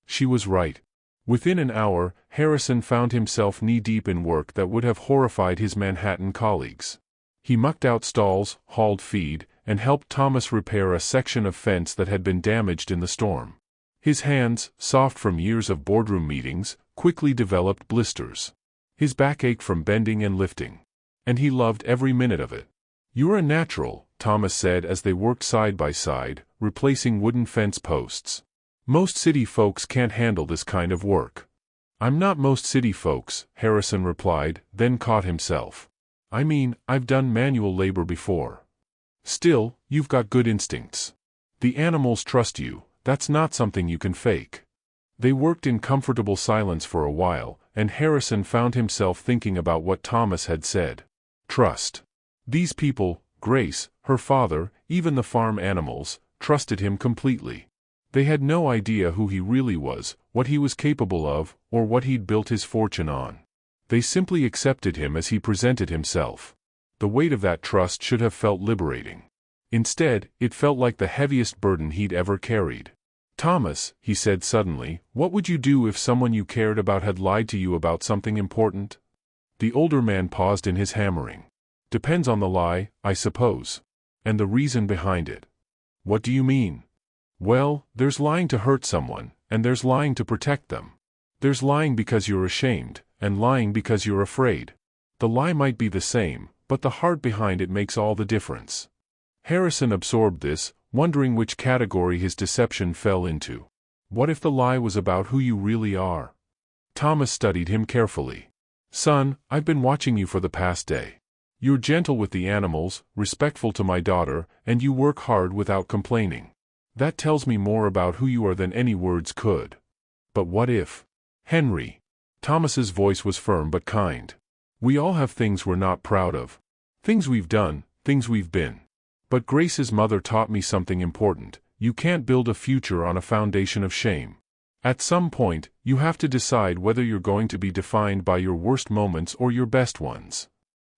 She was right. Within an hour, Harrison found himself knee-deep in work that would have horrified his Manhattan colleagues. He mucked out stalls, hauled feed, and helped Thomas repair a section of fence that had been damaged in the storm. His hands, soft from years of boardroom meetings, quickly developed blisters. His back ached from bending and lifting. And he loved every minute of it. "You're a natural," Thomas said as they worked side by side, replacing wooden fence posts. "Most city folks can't handle this kind of work." "I'm not most city folks," Harrison replied, then caught himself. "I mean, I've done manual labor before." "Still, you've got good instincts. The animals trust you, that's not something you can fake." They worked in comfortable silence for a while, and Harrison found himself thinking about what Thomas had said. Trust. These people, Grace, her father, even the farm animals, trusted him completely. They had no idea who he really was, what he was capable of, or what he'd built his fortune on. They simply accepted him as he presented himself. The weight of that trust should have felt liberating. Instead, it felt like the heaviest burden he'd ever carried. "Thomas," he said suddenly, "what would you do if someone you cared about had lied to you about something important?" The older man paused in his hammering. "Depends on the lie, I suppose. And the reason behind it." "What do you mean?" "Well, there's lying to hurt someone, and there's lying to protect them. There's lying because you're ashamed, and lying because you're afraid. The lie might be the same, but the heart behind it makes all the difference." Harrison absorbed this, wondering which category his deception fell into. What if the lie was about who you really are? Thomas studied him carefully. "Son, I've been watching you for the past day. You're gentle with the animals, respectful to my daughter, and you work hard without complaining. That tells me more about who you are than any words could. But what if? Henry." Thomas's voice was firm but kind. "We all have things we're not proud of. Things we've done, things we've been. But Grace's mother taught me something important. You can't build a future on a foundation of shame. At some point, you have to decide whether you're going to be defined by your worst moments or your best ones."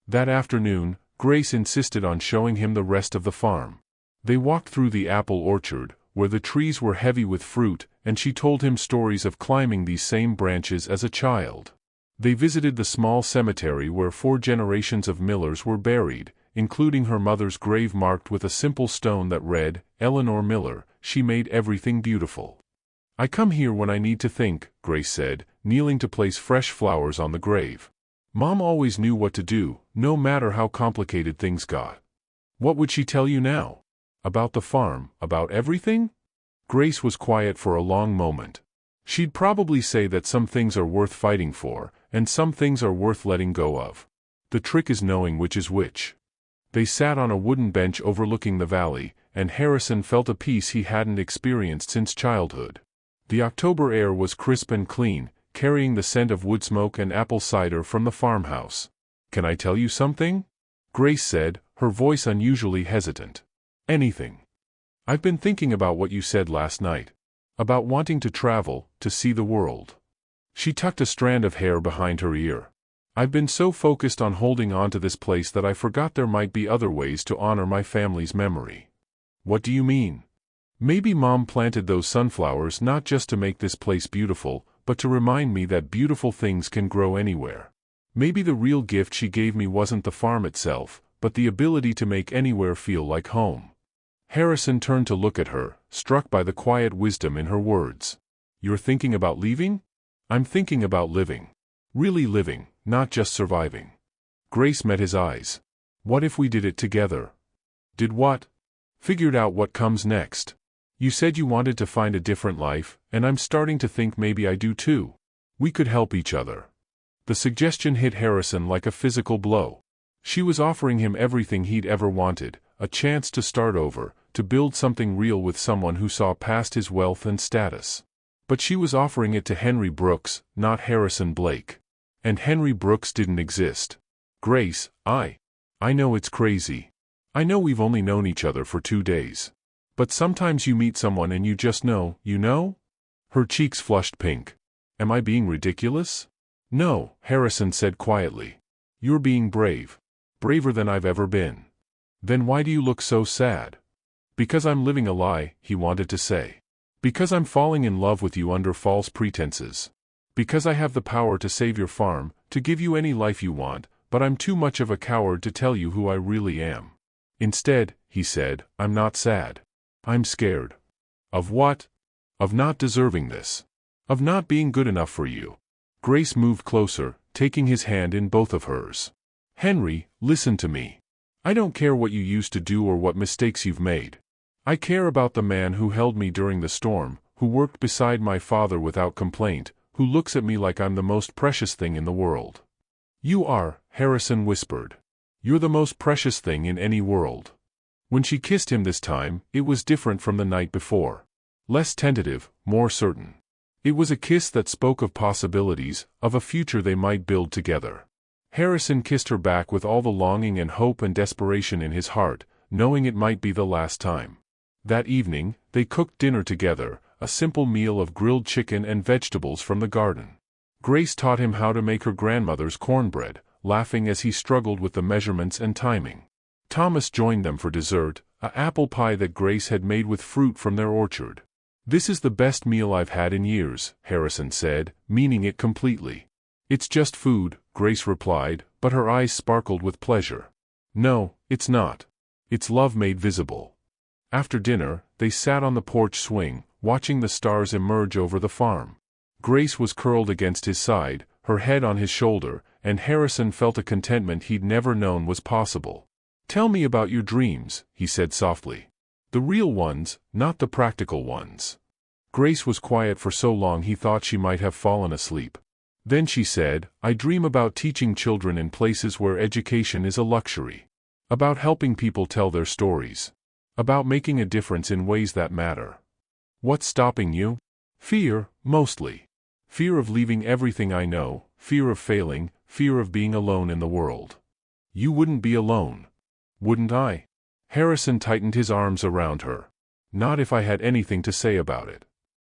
That afternoon, Grace insisted on showing him the rest of the farm. They walked through the apple orchard, where the trees were heavy with fruit, and she told him stories of climbing these same branches as a child. They visited the small cemetery where 4 generations of Millers were buried, including her mother's grave marked with a simple stone that read, "Eleanor Miller, she made everything beautiful." "I come here when I need to think," Grace said, kneeling to place fresh flowers on the grave. "Mom always knew what to do, no matter how complicated things got." What would she tell you now? About the farm, about everything? Grace was quiet for a long moment. She'd probably say that some things are worth fighting for, and some things are worth letting go of. The trick is knowing which is which. They sat on a wooden bench overlooking the valley, and Harrison felt a peace he hadn't experienced since childhood. The October air was crisp and clean, carrying the scent of wood smoke and apple cider from the farmhouse. "Can I tell you something?" Grace said, her voice unusually hesitant. "Anything. I've been thinking about what you said last night. About wanting to travel, to see the world." She tucked a strand of hair behind her ear. "I've been so focused on holding on to this place that I forgot there might be other ways to honor my family's memory." "What do you mean?" "Maybe Mom planted those sunflowers not just to make this place beautiful, but to remind me that beautiful things can grow anywhere. Maybe the real gift she gave me wasn't the farm itself, but the ability to make anywhere feel like home." Harrison turned to look at her, struck by the quiet wisdom in her words. "You're thinking about leaving?" "I'm thinking about living. Really living, not just surviving." Grace met his eyes. "What if we did it together?" "Did what?" Figured out what comes next. You said you wanted to find a different life, and I'm starting to think maybe I do too. We could help each other. The suggestion hit Harrison like a physical blow. She was offering him everything he'd ever wanted, a chance to start over, to build something real with someone who saw past his wealth and status. But she was offering it to Henry Brooks, not Harrison Blake. And Henry Brooks didn't exist. Grace, I know it's crazy. I know we've only known each other for 2 days. But sometimes you meet someone and you just know, you know? Her cheeks flushed pink. Am I being ridiculous? No, Harrison said quietly. You're being brave. Braver than I've ever been. Then why do you look so sad? Because I'm living a lie, he wanted to say. Because I'm falling in love with you under false pretenses. Because I have the power to save your farm, to give you any life you want, but I'm too much of a coward to tell you who I really am. Instead, he said, I'm not sad. I'm scared. Of what? Of not deserving this. Of not being good enough for you. Grace moved closer, taking his hand in both of hers. Henry, listen to me. I don't care what you used to do or what mistakes you've made. I care about the man who held me during the storm, who worked beside my father without complaint, who looks at me like I'm the most precious thing in the world. You are, Harrison whispered. You're the most precious thing in any world. When she kissed him this time, it was different from the night before. Less tentative, more certain. It was a kiss that spoke of possibilities, of a future they might build together. Harrison kissed her back with all the longing and hope and desperation in his heart, knowing it might be the last time. That evening, they cooked dinner together, a simple meal of grilled chicken and vegetables from the garden. Grace taught him how to make her grandmother's cornbread, laughing as he struggled with the measurements and timing. Thomas joined them for dessert, an apple pie that Grace had made with fruit from their orchard. This is the best meal I've had in years, Harrison said, meaning it completely. It's just food, Grace replied, but her eyes sparkled with pleasure. No, it's not. It's love made visible. After dinner, they sat on the porch swing, watching the stars emerge over the farm. Grace was curled against his side, her head on his shoulder, and Harrison felt a contentment he'd never known was possible. Tell me about your dreams, he said softly. The real ones, not the practical ones. Grace was quiet for so long he thought she might have fallen asleep. Then she said, I dream about teaching children in places where education is a luxury. About helping people tell their stories. About making a difference in ways that matter. What's stopping you? Fear, mostly. Fear of leaving everything I know, fear of failing, fear of being alone in the world. You wouldn't be alone. Wouldn't I? Harrison tightened his arms around her. Not if I had anything to say about it.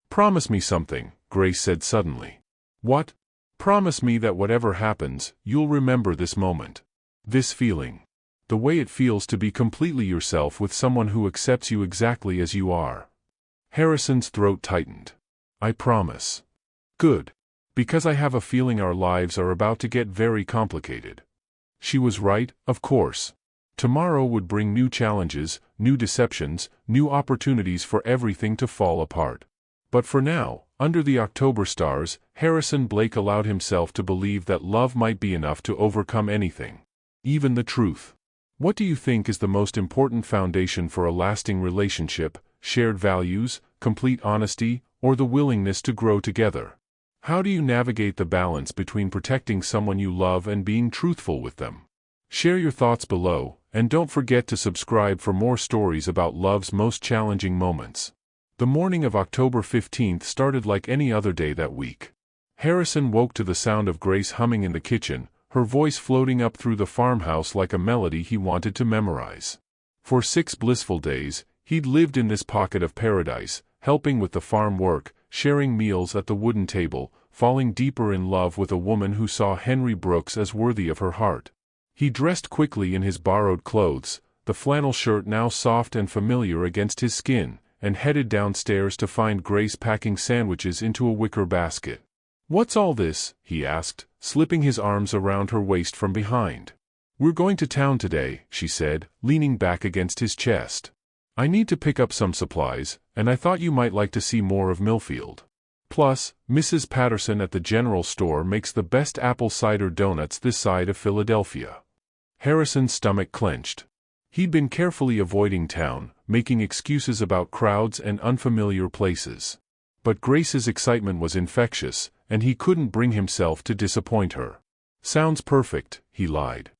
Promise me something, Grace said suddenly. What? Promise me that whatever happens, you'll remember this moment. This feeling. The way it feels to be completely yourself with someone who accepts you exactly as you are. Harrison's throat tightened. I promise. Good. Because I have a feeling our lives are about to get very complicated. She was right, of course. Tomorrow would bring new challenges, new deceptions, new opportunities for everything to fall apart. But for now, under the October stars, Harrison Blake allowed himself to believe that love might be enough to overcome anything. Even the truth. What do you think is the most important foundation for a lasting relationship? Shared values, complete honesty, or the willingness to grow together? How do you navigate the balance between protecting someone you love and being truthful with them? Share your thoughts below, and don't forget to subscribe for more stories about love's most challenging moments. The morning of October 15th started like any other day that week. Harrison woke to the sound of Grace humming in the kitchen, her voice floating up through the farmhouse like a melody he wanted to memorize. For 6 blissful days, he'd lived in this pocket of paradise, helping with the farm work, sharing meals at the wooden table, falling deeper in love with a woman who saw Henry Brooks as worthy of her heart. He dressed quickly in his borrowed clothes, the flannel shirt now soft and familiar against his skin, and headed downstairs to find Grace packing sandwiches into a wicker basket. What's all this? He asked, slipping his arms around her waist from behind. We're going to town today, she said, leaning back against his chest. I need to pick up some supplies, and I thought you might like to see more of Millfield. Plus, Mrs. Patterson at the general store makes the best apple cider donuts this side of Philadelphia. Harrison's stomach clenched. He'd been carefully avoiding town, making excuses about crowds and unfamiliar places. But Grace's excitement was infectious, and he couldn't bring himself to disappoint her. "Sounds perfect," he lied.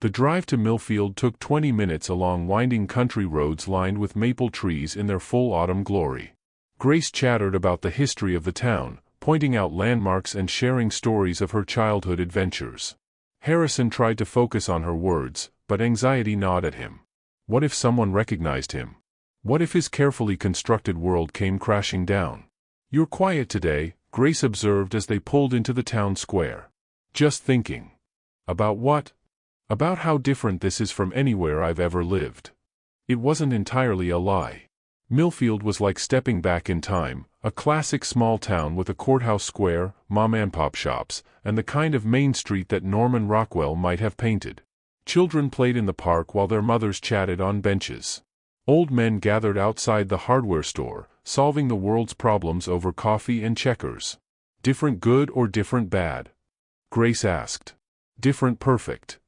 The drive to Millfield took 20 minutes along winding country roads lined with maple trees in their full autumn glory. Grace chattered about the history of the town, pointing out landmarks and sharing stories of her childhood adventures. Harrison tried to focus on her words, but anxiety gnawed at him. What if someone recognized him? What if his carefully constructed world came crashing down? "You're quiet today," Grace observed as they pulled into the town square. "Just thinking." "About what?" "About how different this is from anywhere I've ever lived." It wasn't entirely a lie. Millfield was like stepping back in time, a classic small town with a courthouse square, mom-and-pop shops, and the kind of main street that Norman Rockwell might have painted. Children played in the park while their mothers chatted on benches. Old men gathered outside the hardware store, solving the world's problems over coffee and checkers. "Different good or different bad?" Grace asked. "Different perfect."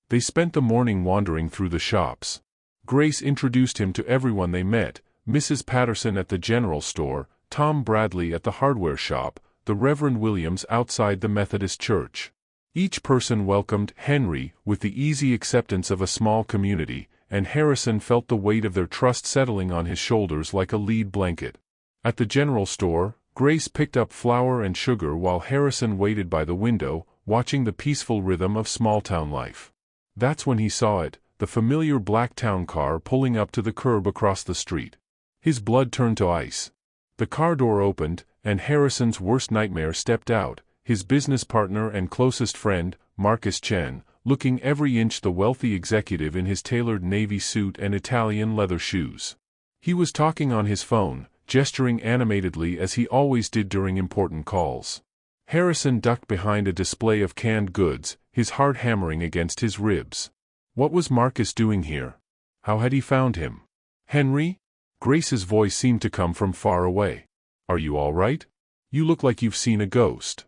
They spent the morning wandering through the shops. Grace introduced him to everyone they met: Mrs. Patterson at the general store, Tom Bradley at the hardware shop, the Reverend Williams outside the Methodist church. Each person welcomed Henry with the easy acceptance of a small community, and Harrison felt the weight of their trust settling on his shoulders like a lead blanket. At the general store, Grace picked up flour and sugar while Harrison waited by the window, watching the peaceful rhythm of small-town life. That's when he saw it, the familiar black town car pulling up to the curb across the street. His blood turned to ice. The car door opened, and Harrison's worst nightmare stepped out, his business partner and closest friend, Marcus Chen, looking every inch the wealthy executive in his tailored navy suit and Italian leather shoes. He was talking on his phone, gesturing animatedly as he always did during important calls. Harrison ducked behind a display of canned goods, his heart hammering against his ribs. What was Marcus doing here? How had he found him? "Henry?" Grace's voice seemed to come from far away. "Are you all right? You look like you've seen a ghost."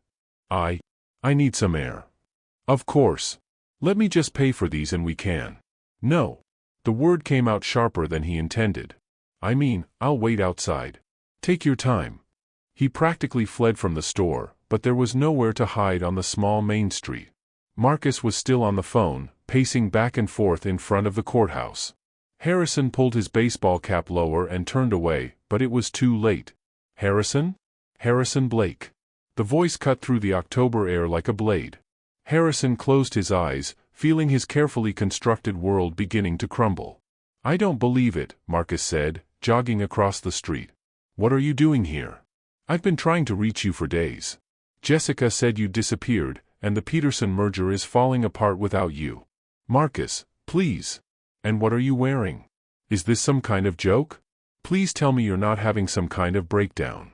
I need some air." "Of course. Let me just pay for these and we can." "No." The word came out sharper than he intended. "I mean, I'll wait outside. Take your time." He practically fled from the store, but there was nowhere to hide on the small main street. Marcus was still on the phone, pacing back and forth in front of the courthouse. Harrison pulled his baseball cap lower and turned away, but it was too late. "Harrison? Harrison Blake." The voice cut through the October air like a blade. Harrison closed his eyes, feeling his carefully constructed world beginning to crumble. "I don't believe it," Marcus said, jogging across the street. "What are you doing here? I've been trying to reach you for days. Jessica said you disappeared, and the Peterson merger is falling apart without you." "Marcus, please. And what are you wearing? Is this some kind of joke? Please tell me you're not having some kind of breakdown."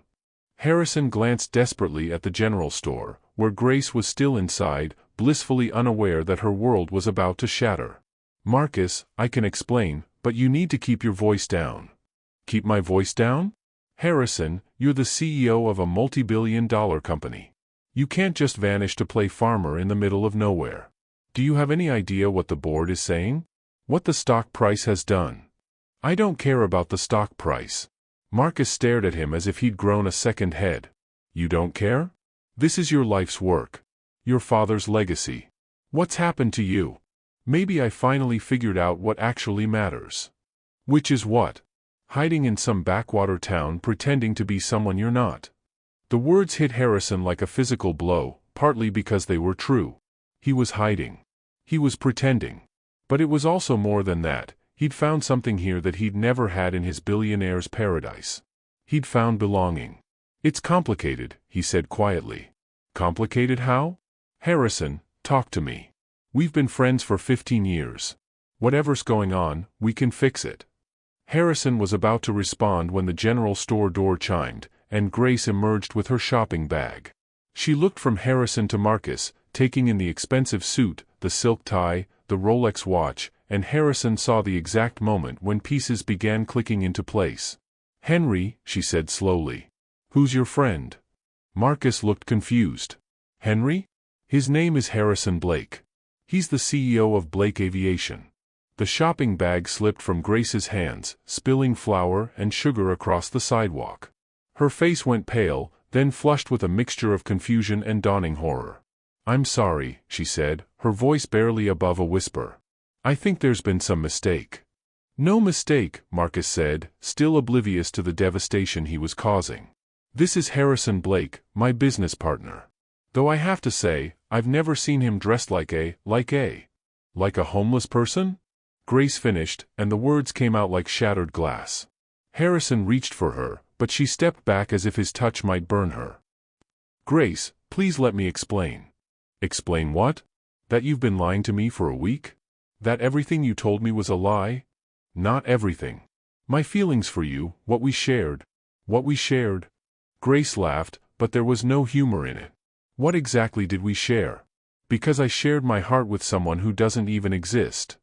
Harrison glanced desperately at the general store, where Grace was still inside, blissfully unaware that her world was about to shatter. "Marcus, I can explain, but you need to keep your voice down." "Keep my voice down?" "Harrison, you're the CEO of a multi-billion-dollar company. You can't just vanish to play farmer in the middle of nowhere. Do you have any idea what the board is saying? What the stock price has done?" "I don't care about the stock price." Marcus stared at him as if he'd grown a second head. "You don't care? This is your life's work. Your father's legacy. What's happened to you? Maybe I finally figured out what actually matters." "Which is what?" "Hiding in some backwater town pretending to be someone you're not." The words hit Harrison like a physical blow, partly because they were true. He was hiding. He was pretending. But it was also more than that. He'd found something here that he'd never had in his billionaire's paradise. He'd found belonging. "It's complicated," he said quietly. "Complicated how?" "Harrison, talk to me. We've been friends for 15 years. Whatever's going on, we can fix it." Harrison was about to respond when the general store door chimed, and Grace emerged with her shopping bag. She looked from Harrison to Marcus, taking in the expensive suit, the silk tie, the Rolex watch, and Harrison saw the exact moment when pieces began clicking into place. "Henry," she said slowly. "Who's your friend?" Marcus looked confused. "Henry? His name is Harrison Blake. He's the CEO of Blake Aviation." The shopping bag slipped from Grace's hands, spilling flour and sugar across the sidewalk. Her face went pale, then flushed with a mixture of confusion and dawning horror. "I'm sorry," she said, her voice barely above a whisper. "I think there's been some mistake." "No mistake," Marcus said, still oblivious to the devastation he was causing. "This is Harrison Blake, my business partner. Though I have to say, I've never seen him dressed like a homeless person?" Grace finished, and the words came out like shattered glass. Harrison reached for her, but she stepped back as if his touch might burn her. "Grace, please let me explain." "Explain what? That you've been lying to me for a week? That everything you told me was a lie?" "Not everything. My feelings for you, what we shared." "What we shared?" Grace laughed, but there was no humor in it. "What exactly did we share? Because I shared my heart with someone who doesn't even exist."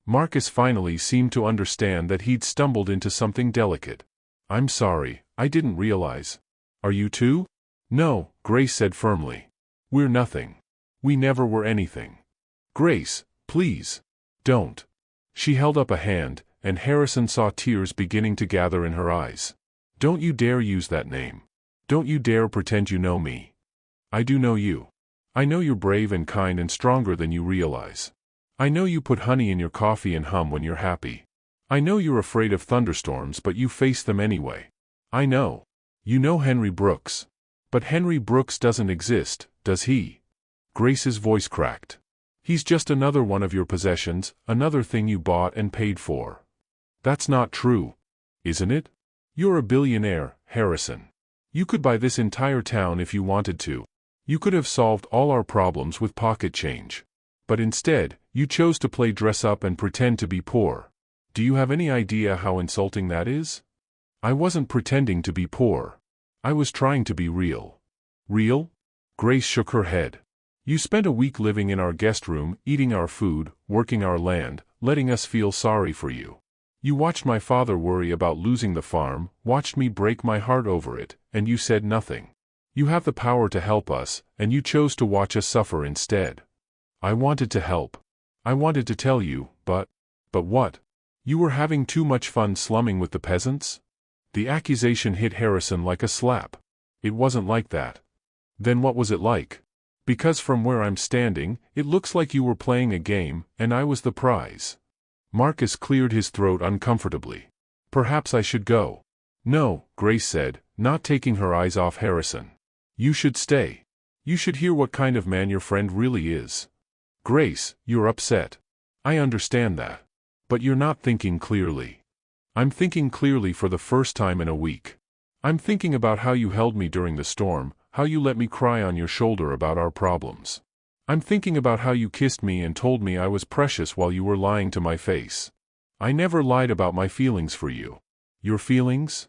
Marcus finally seemed to understand that he'd stumbled into something delicate. "I'm sorry, I didn't realize." "Are you too?" "No," Grace said firmly. "We're nothing. We never were anything." "Grace, please. Don't." She held up a hand, and Harrison saw tears beginning to gather in her eyes. "Don't you dare use that name. Don't you dare pretend you know me. I do know you. I know you're brave and kind and stronger than you realize. I know you put honey in your coffee and hum when you're happy. I know you're afraid of thunderstorms but you face them anyway. I know. You know Henry Brooks. But Henry Brooks doesn't exist, does he?" Grace's voice cracked. "He's just another one of your possessions, another thing you bought and paid for." "That's not true. Isn't it? You're a billionaire, Harrison. You could buy this entire town if you wanted to. You could have solved all our problems with pocket change. But instead, you chose to play dress up and pretend to be poor. Do you have any idea how insulting that is?" "I wasn't pretending to be poor. I was trying to be real." "Real?" Grace shook her head. "You spent a week living in our guest room, eating our food, working our land, letting us feel sorry for you. You watched my father worry about losing the farm, watched me break my heart over it, and you said nothing. You have the power to help us, and you chose to watch us suffer instead." "I wanted to help. I wanted to tell you, but what? You were having too much fun slumming with the peasants?" The accusation hit Harrison like a slap. "It wasn't like that." "Then what was it like?" "Because from where I'm standing, it looks like you were playing a game, and I was the prize." Marcus cleared his throat uncomfortably. "Perhaps I should go." "No," Grace said, not taking her eyes off Harrison. "You should stay. You should hear what kind of man your friend really is." "Grace, you're upset. I understand that. But you're not thinking clearly." "I'm thinking clearly for the first time in a week. I'm thinking about how you held me during the storm, how you let me cry on your shoulder about our problems. I'm thinking about how you kissed me and told me I was precious while you were lying to my face. I never lied about my feelings for you." "Your feelings?"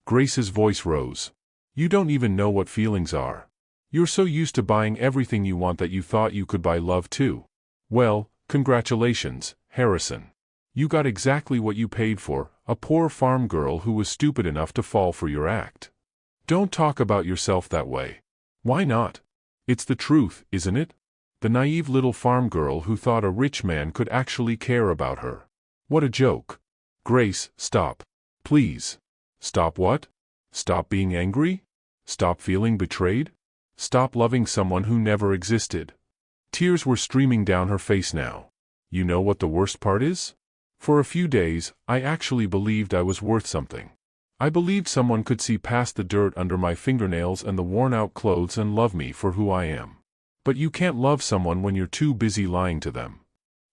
Grace's voice rose. "You don't even know what feelings are. You're so used to buying everything you want that you thought you could buy love too. Well, congratulations, Harrison. You got exactly what you paid for, a poor farm girl who was stupid enough to fall for your act." "Don't talk about yourself that way." "Why not? It's the truth, isn't it? The naive little farm girl who thought a rich man could actually care about her. What a joke." "Grace, stop. Please." "Stop what? Stop being angry? Stop feeling betrayed? Stop loving someone who never existed." Tears were streaming down her face now. "You know what the worst part is? For a few days, I actually believed I was worth something. I believed someone could see past the dirt under my fingernails and the worn-out clothes and love me for who I am. But you can't love someone when you're too busy lying to them.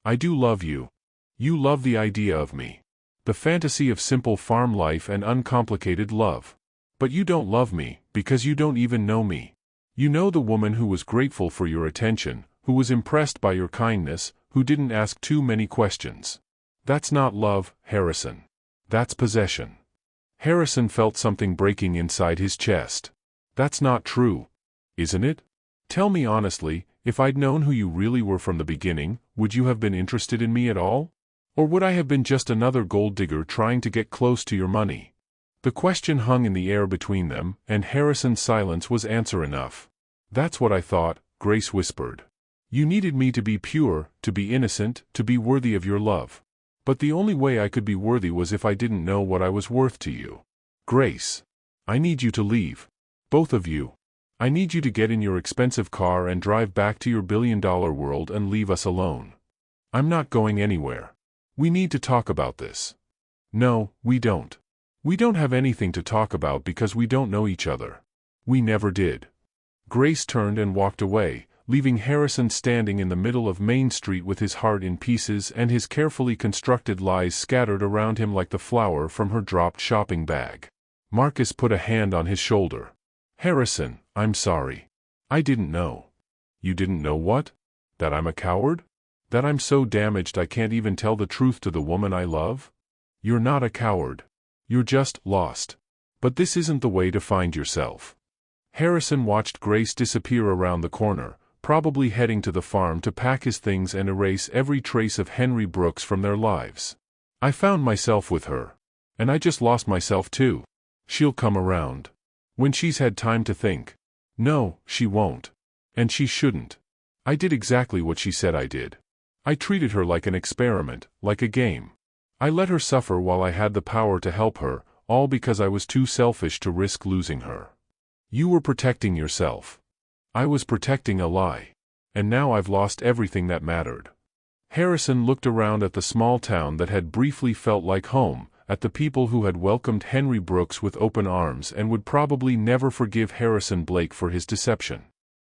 I do love you. You love the idea of me. The fantasy of simple farm life and uncomplicated love. But you don't love me, because you don't even know me. You know the woman who was grateful for your attention, who was impressed by your kindness, who didn't ask too many questions. That's not love, Harrison. That's possession." Harrison felt something breaking inside his chest. "That's not true. Isn't it? Tell me honestly, if I'd known who you really were from the beginning, would you have been interested in me at all? Or would I have been just another gold digger trying to get close to your money?" The question hung in the air between them, and Harrison's silence was answer enough. "That's what I thought," Grace whispered. "You needed me to be pure, to be innocent, to be worthy of your love. But the only way I could be worthy was if I didn't know what I was worth to you. Grace. I need you to leave. Both of you. I need you to get in your expensive car and drive back to your billion-dollar world and leave us alone. I'm not going anywhere. We need to talk about this. No, we don't. We don't have anything to talk about because we don't know each other. We never did. Grace turned and walked away, leaving Harrison standing in the middle of Main Street with his heart in pieces and his carefully constructed lies scattered around him like the flour from her dropped shopping bag. Marcus put a hand on his shoulder. Harrison, I'm sorry. I didn't know. You didn't know what? That I'm a coward? That I'm so damaged I can't even tell the truth to the woman I love? You're not a coward. You're just lost. But this isn't the way to find yourself. Harrison watched Grace disappear around the corner, probably heading to the farm to pack his things and erase every trace of Henry Brooks from their lives. I found myself with her. And I just lost myself too. She'll come around. When she's had time to think. No, she won't. And she shouldn't. I did exactly what she said I did. I treated her like an experiment, like a game. I let her suffer while I had the power to help her, all because I was too selfish to risk losing her. You were protecting yourself. I was protecting a lie. And now I've lost everything that mattered. Harrison looked around at the small town that had briefly felt like home, at the people who had welcomed Henry Brooks with open arms and would probably never forgive Harrison Blake for his deception.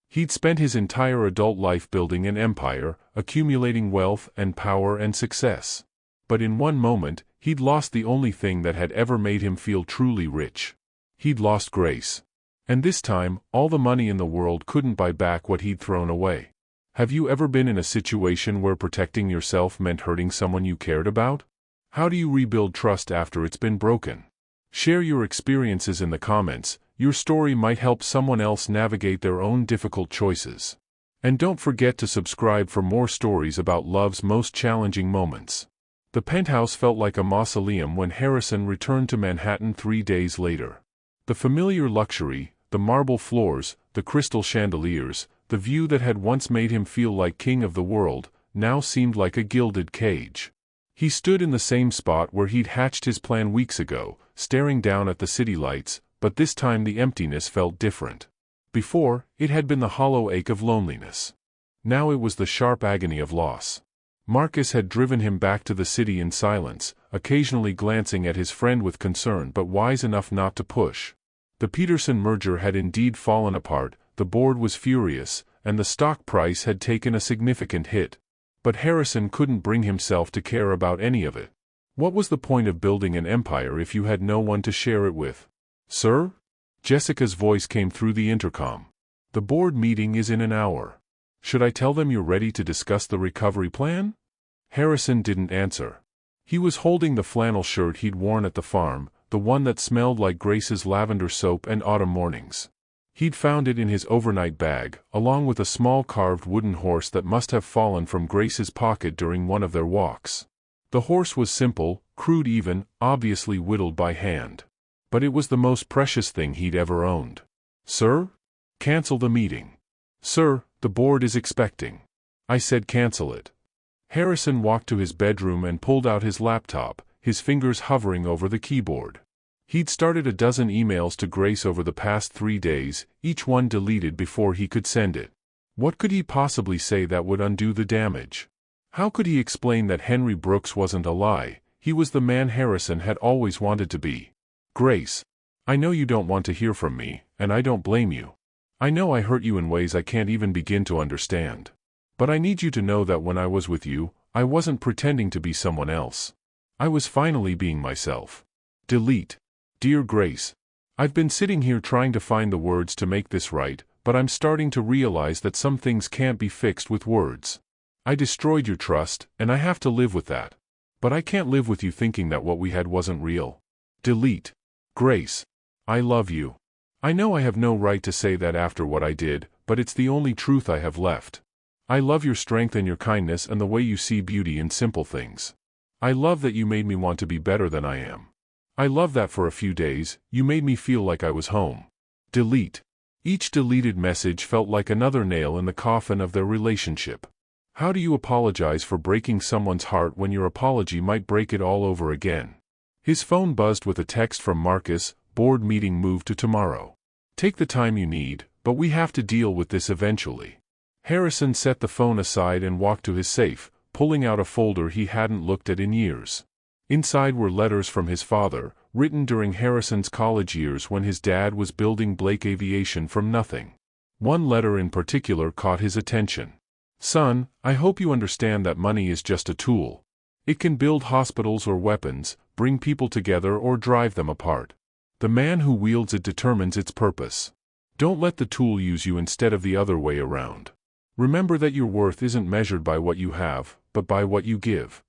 He'd spent his entire adult life building an empire, accumulating wealth and power and success. But in one moment, he'd lost the only thing that had ever made him feel truly rich. He'd lost Grace. And this time, all the money in the world couldn't buy back what he'd thrown away. Have you ever been in a situation where protecting yourself meant hurting someone you cared about? How do you rebuild trust after it's been broken? Share your experiences in the comments. Your story might help someone else navigate their own difficult choices. And don't forget to subscribe for more stories about love's most challenging moments. The penthouse felt like a mausoleum when Harrison returned to Manhattan 3 days later. The familiar luxury, the marble floors, the crystal chandeliers, the view that had once made him feel like king of the world, now seemed like a gilded cage. He stood in the same spot where he'd hatched his plan weeks ago, staring down at the city lights, but this time the emptiness felt different. Before, it had been the hollow ache of loneliness. Now it was the sharp agony of loss. Marcus had driven him back to the city in silence, occasionally glancing at his friend with concern but wise enough not to push. The Peterson merger had indeed fallen apart, the board was furious, and the stock price had taken a significant hit. But Harrison couldn't bring himself to care about any of it. What was the point of building an empire if you had no one to share it with? Sir? Jessica's voice came through the intercom. The board meeting is in an hour. Should I tell them you're ready to discuss the recovery plan? Harrison didn't answer. He was holding the flannel shirt he'd worn at the farm, the one that smelled like Grace's lavender soap and autumn mornings. He'd found it in his overnight bag, along with a small carved wooden horse that must have fallen from Grace's pocket during one of their walks. The horse was simple, crude even, obviously whittled by hand. But it was the most precious thing he'd ever owned. Sir? Cancel the meeting. Sir, the board is expecting. I said cancel it. Harrison walked to his bedroom and pulled out his laptop, his fingers hovering over the keyboard. He'd started a dozen emails to Grace over the past 3 days, each one deleted before he could send it. What could he possibly say that would undo the damage? How could he explain that Henry Brooks wasn't a lie? He was the man Harrison had always wanted to be. Grace, I know you don't want to hear from me, and I don't blame you. I know I hurt you in ways I can't even begin to understand. But I need you to know that when I was with you, I wasn't pretending to be someone else. I was finally being myself. Delete. Dear Grace, I've been sitting here trying to find the words to make this right, but I'm starting to realize that some things can't be fixed with words. I destroyed your trust, and I have to live with that. But I can't live with you thinking that what we had wasn't real. Delete. Grace, I love you. I know I have no right to say that after what I did, but it's the only truth I have left. I love your strength and your kindness and the way you see beauty in simple things. I love that you made me want to be better than I am. I love that for a few days, you made me feel like I was home. Delete. Each deleted message felt like another nail in the coffin of their relationship. How do you apologize for breaking someone's heart when your apology might break it all over again? His phone buzzed with a text from Marcus, board meeting moved to tomorrow. Take the time you need, but we have to deal with this eventually. Harrison set the phone aside and walked to his safe, pulling out a folder he hadn't looked at in years. Inside were letters from his father, written during Harrison's college years when his dad was building Blake Aviation from nothing. One letter in particular caught his attention. Son, I hope you understand that money is just a tool. It can build hospitals or weapons, bring people together or drive them apart. The man who wields it determines its purpose. Don't let the tool use you instead of the other way around. Remember that your worth isn't measured by what you have, but by what you give.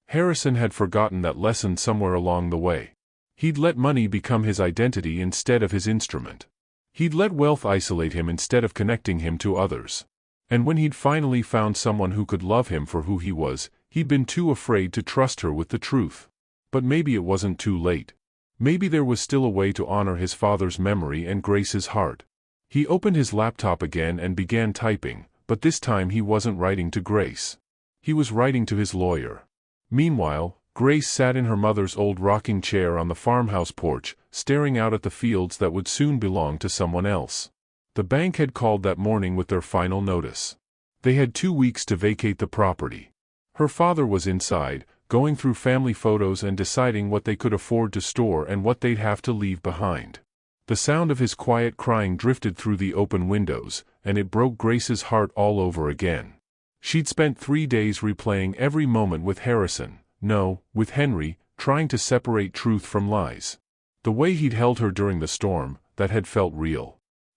Harrison had forgotten that lesson somewhere along the way. He'd let money become his identity instead of his instrument. He'd let wealth isolate him instead of connecting him to others. And when he'd finally found someone who could love him for who he was, he'd been too afraid to trust her with the truth. But maybe it wasn't too late. Maybe there was still a way to honor his father's memory and grace his heart. He opened his laptop again and began typing, but this time he wasn't writing to Grace. He was writing to his lawyer. Meanwhile, Grace sat in her mother's old rocking chair on the farmhouse porch, staring out at the fields that would soon belong to someone else. The bank had called that morning with their final notice. They had 2 weeks to vacate the property. Her father was inside, going through family photos and deciding what they could afford to store and what they'd have to leave behind. The sound of his quiet crying drifted through the open windows, and it broke Grace's heart all over again. She'd spent 3 days replaying every moment with Harrison, no, with Henry, trying to separate truth from lies. The way he'd held her during the storm, that had felt real.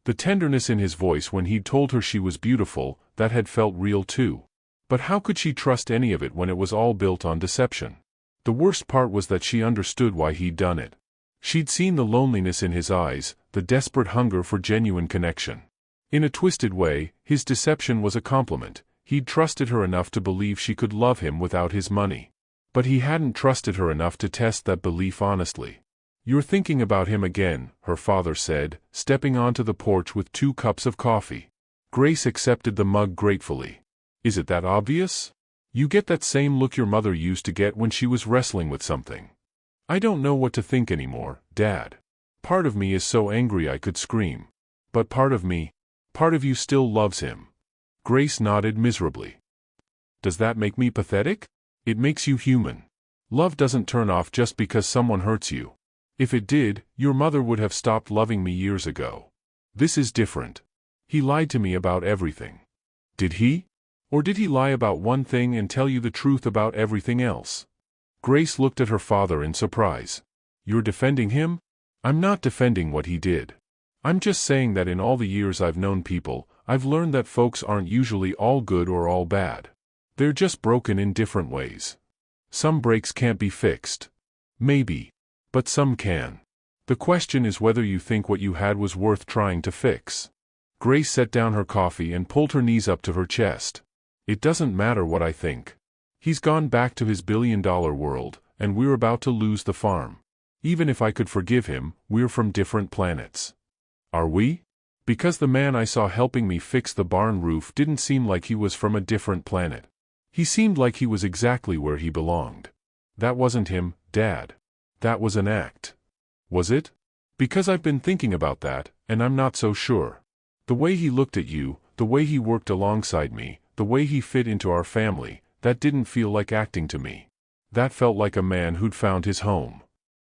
The tenderness in his voice when he'd told her she was beautiful, that had felt real too. But how could she trust any of it when it was all built on deception? The worst part was that she understood why he'd done it. She'd seen the loneliness in his eyes, the desperate hunger for genuine connection. In a twisted way, his deception was a compliment. He'd trusted her enough to believe she could love him without his money. But he hadn't trusted her enough to test that belief honestly. You're thinking about him again, her father said, stepping onto the porch with 2 cups of coffee. Grace accepted the mug gratefully. Is it that obvious? You get that same look your mother used to get when she was wrestling with something. I don't know what to think anymore, Dad. Part of me is so angry I could scream. But part of you still loves him. Grace nodded miserably. Does that make me pathetic? It makes you human. Love doesn't turn off just because someone hurts you. If it did, your mother would have stopped loving me years ago. This is different. He lied to me about everything. Did he? Or did he lie about one thing and tell you the truth about everything else? Grace looked at her father in surprise. You're defending him? I'm not defending what he did. I'm just saying that in all the years I've known people, I've learned that folks aren't usually all good or all bad. They're just broken in different ways. Some breaks can't be fixed. Maybe. But some can. The question is whether you think what you had was worth trying to fix. Grace set down her coffee and pulled her knees up to her chest. It doesn't matter what I think. He's gone back to his billion-dollar world, and we're about to lose the farm. Even if I could forgive him, we're from different planets. Are we? Because the man I saw helping me fix the barn roof didn't seem like he was from a different planet. He seemed like he was exactly where he belonged. That wasn't him, Dad. That was an act. Was it? Because I've been thinking about that, and I'm not so sure. The way he looked at you, the way he worked alongside me, the way he fit into our family, that didn't feel like acting to me. That felt like a man who'd found his home.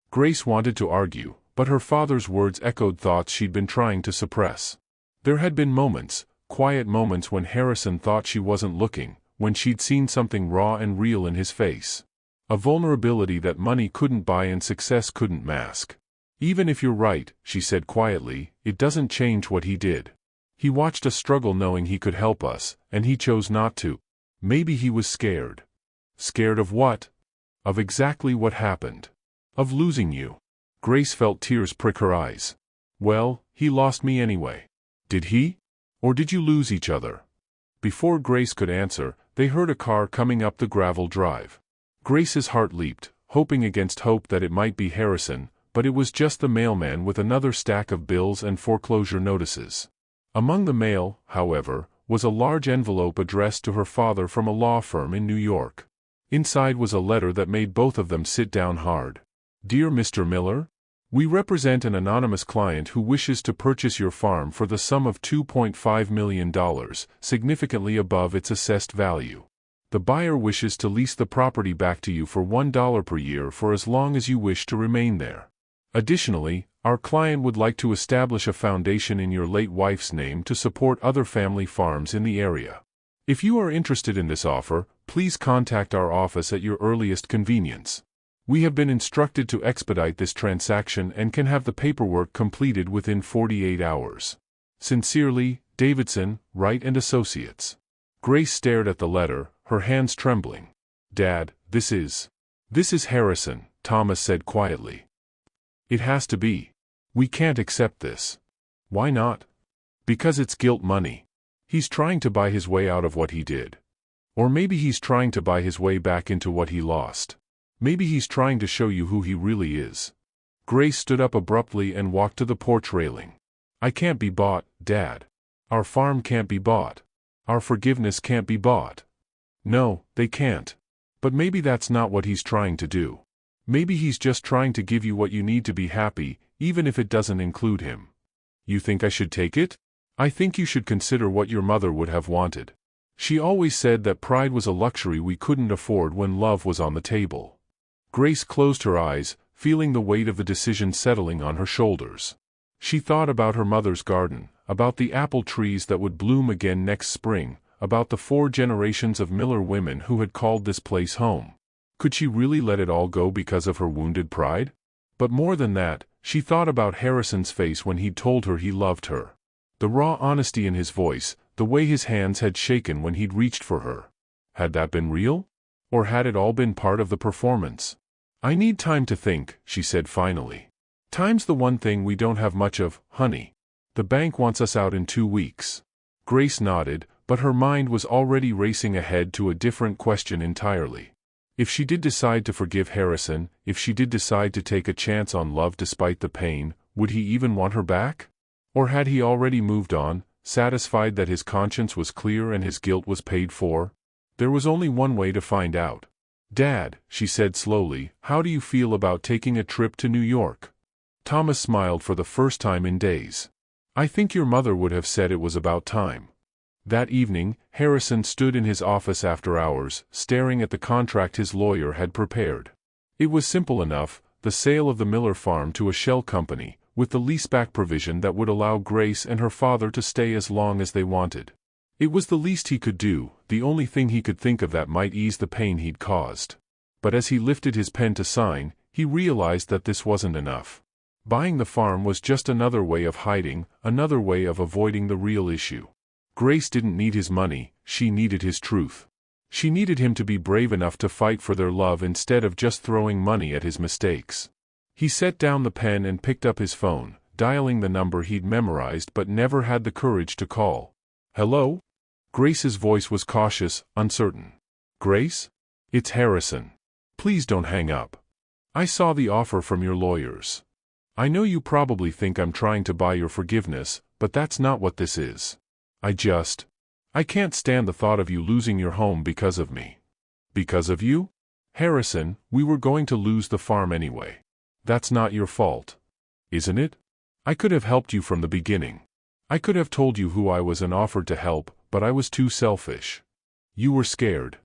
Grace wanted to argue, but her father's words echoed thoughts she'd been trying to suppress. There had been moments, quiet moments when Harrison thought she wasn't looking, when she'd seen something raw and real in his face. A vulnerability that money couldn't buy and success couldn't mask. Even if you're right, she said quietly, it doesn't change what he did. He watched us struggle knowing he could help us, and he chose not to. Maybe he was scared. Scared of what? Of exactly what happened. Of losing you. Grace felt tears prick her eyes. Well, he lost me anyway. Did he? Or did you lose each other? Before Grace could answer, they heard a car coming up the gravel drive. Grace's heart leaped, hoping against hope that it might be Harrison, but it was just the mailman with another stack of bills and foreclosure notices. Among the mail, however, was a large envelope addressed to her father from a law firm in New York. Inside was a letter that made both of them sit down hard. Dear Mr. Miller, we represent an anonymous client who wishes to purchase your farm for the sum of $2.5 million, significantly above its assessed value. The buyer wishes to lease the property back to you for $1 per year for as long as you wish to remain there. Additionally, our client would like to establish a foundation in your late wife's name to support other family farms in the area. If you are interested in this offer, please contact our office at your earliest convenience. We have been instructed to expedite this transaction and can have the paperwork completed within 48 hours. Sincerely, Davidson, Wright & Associates. Grace stared at the letter, her hands trembling. Dad, this is Harrison, Thomas said quietly. It has to be. We can't accept this. Why not? Because it's guilt money. He's trying to buy his way out of what he did. Or maybe he's trying to buy his way back into what he lost. Maybe he's trying to show you who he really is. Grace stood up abruptly and walked to the porch railing. I can't be bought, Dad. Our farm can't be bought. Our forgiveness can't be bought. No, they can't. But maybe that's not what he's trying to do. Maybe he's just trying to give you what you need to be happy, even if it doesn't include him. You think I should take it? I think you should consider what your mother would have wanted. She always said that pride was a luxury we couldn't afford when love was on the table. Grace closed her eyes, feeling the weight of the decision settling on her shoulders. She thought about her mother's garden, about the apple trees that would bloom again next spring, about the 4 generations of Miller women who had called this place home. Could she really let it all go because of her wounded pride? But more than that, she thought about Harrison's face when he'd told her he loved her. The raw honesty in his voice, the way his hands had shaken when he'd reached for her. Had that been real? Or had it all been part of the performance? I need time to think, she said finally. Time's the one thing we don't have much of, honey. The bank wants us out in 2 weeks. Grace nodded, but her mind was already racing ahead to a different question entirely. If she did decide to forgive Harrison, if she did decide to take a chance on love despite the pain, would he even want her back? Or had he already moved on, satisfied that his conscience was clear and his guilt was paid for? There was only one way to find out. Dad, she said slowly, how do you feel about taking a trip to New York? Thomas smiled for the first time in days. I think your mother would have said it was about time. That evening, Harrison stood in his office after hours, staring at the contract his lawyer had prepared. It was simple enough, the sale of the Miller farm to a shell company, with the leaseback provision that would allow Grace and her father to stay as long as they wanted. It was the least he could do, the only thing he could think of that might ease the pain he'd caused. But as he lifted his pen to sign, he realized that this wasn't enough. Buying the farm was just another way of hiding, another way of avoiding the real issue. Grace didn't need his money, she needed his truth. She needed him to be brave enough to fight for their love instead of just throwing money at his mistakes. He set down the pen and picked up his phone, dialing the number he'd memorized but never had the courage to call. Hello? Grace's voice was cautious, uncertain. Grace? It's Harrison. Please don't hang up. I saw the offer from your lawyers. I know you probably think I'm trying to buy your forgiveness, but that's not what this is. I can't stand the thought of you losing your home because of me. Because of you? Harrison, we were going to lose the farm anyway. That's not your fault. Isn't it? I could have helped you from the beginning. I could have told you who I was and offered to help, but I was too selfish. You were scared.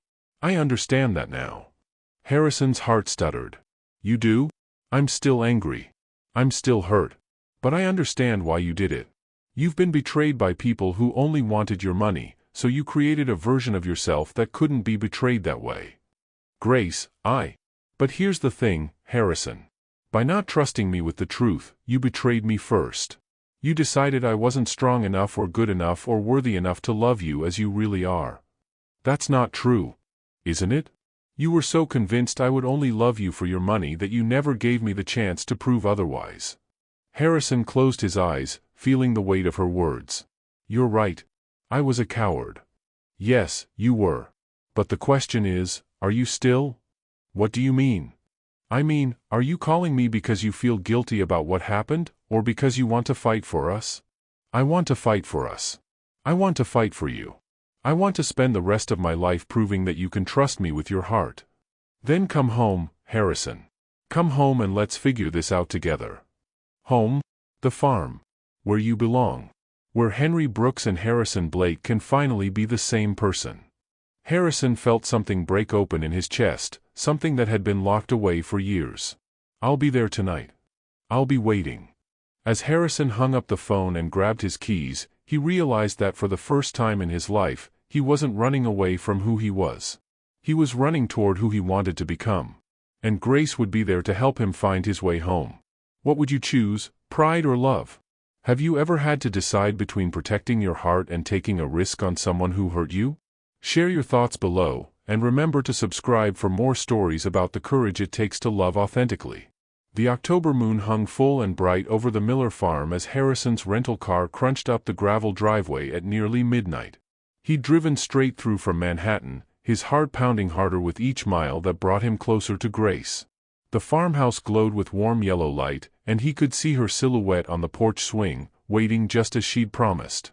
I understand that now. Harrison's heart stuttered. You do? I'm still angry. I'm still hurt. But I understand why you did it. You've been betrayed by people who only wanted your money, so you created a version of yourself that couldn't be betrayed that way. Grace, But here's the thing, Harrison. By not trusting me with the truth, you betrayed me first. You decided I wasn't strong enough or good enough or worthy enough to love you as you really are. That's not true. Isn't it? You were so convinced I would only love you for your money that you never gave me the chance to prove otherwise. Harrison closed his eyes, feeling the weight of her words. You're right. I was a coward. Yes, you were. But the question is, are you still? What do you mean? I mean, are you calling me because you feel guilty about what happened, or because you want to fight for us? I want to fight for us. I want to fight for you. I want to spend the rest of my life proving that you can trust me with your heart. Then come home, Harrison. Come home and let's figure this out together. Home? The farm. Where you belong. Where Henry Brooks and Harrison Blake can finally be the same person. Harrison felt something break open in his chest, something that had been locked away for years. I'll be there tonight. I'll be waiting. As Harrison hung up the phone and grabbed his keys, he realized that for the first time in his life, he wasn't running away from who he was. He was running toward who he wanted to become. And Grace would be there to help him find his way home. What would you choose, pride or love? Have you ever had to decide between protecting your heart and taking a risk on someone who hurt you? Share your thoughts below, and remember to subscribe for more stories about the courage it takes to love authentically. The October moon hung full and bright over the Miller farm as Harrison's rental car crunched up the gravel driveway at nearly midnight. He'd driven straight through from Manhattan, his heart pounding harder with each mile that brought him closer to Grace. The farmhouse glowed with warm yellow light, and he could see her silhouette on the porch swing, waiting just as she'd promised.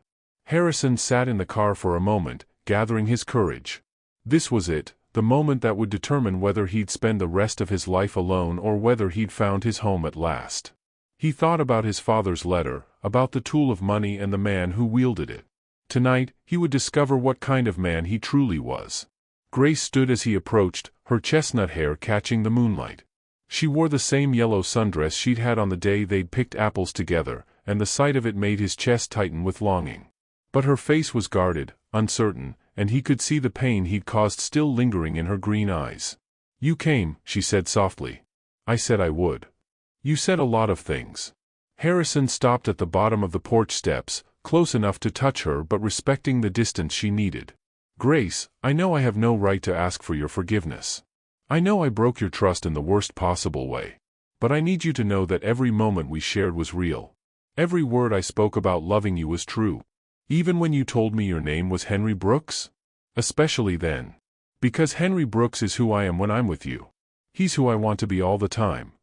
Harrison sat in the car for a moment, gathering his courage. This was it, the moment that would determine whether he'd spend the rest of his life alone or whether he'd found his home at last. He thought about his father's letter, about the tool of money and the man who wielded it. Tonight, he would discover what kind of man he truly was. Grace stood as he approached, her chestnut hair catching the moonlight. She wore the same yellow sundress she'd had on the day they'd picked apples together, and the sight of it made his chest tighten with longing. But her face was guarded, uncertain, and he could see the pain he'd caused still lingering in her green eyes. "You came," she said softly. "I said I would. You said a lot of things." Harrison stopped at the bottom of the porch steps, close enough to touch her but respecting the distance she needed. "Grace, I know I have no right to ask for your forgiveness. I know I broke your trust in the worst possible way. But I need you to know that every moment we shared was real. Every word I spoke about loving you was true. Even when you told me your name was Henry Brooks? Especially then. Because Henry Brooks is who I am when I'm with you. He's who I want to be all the time."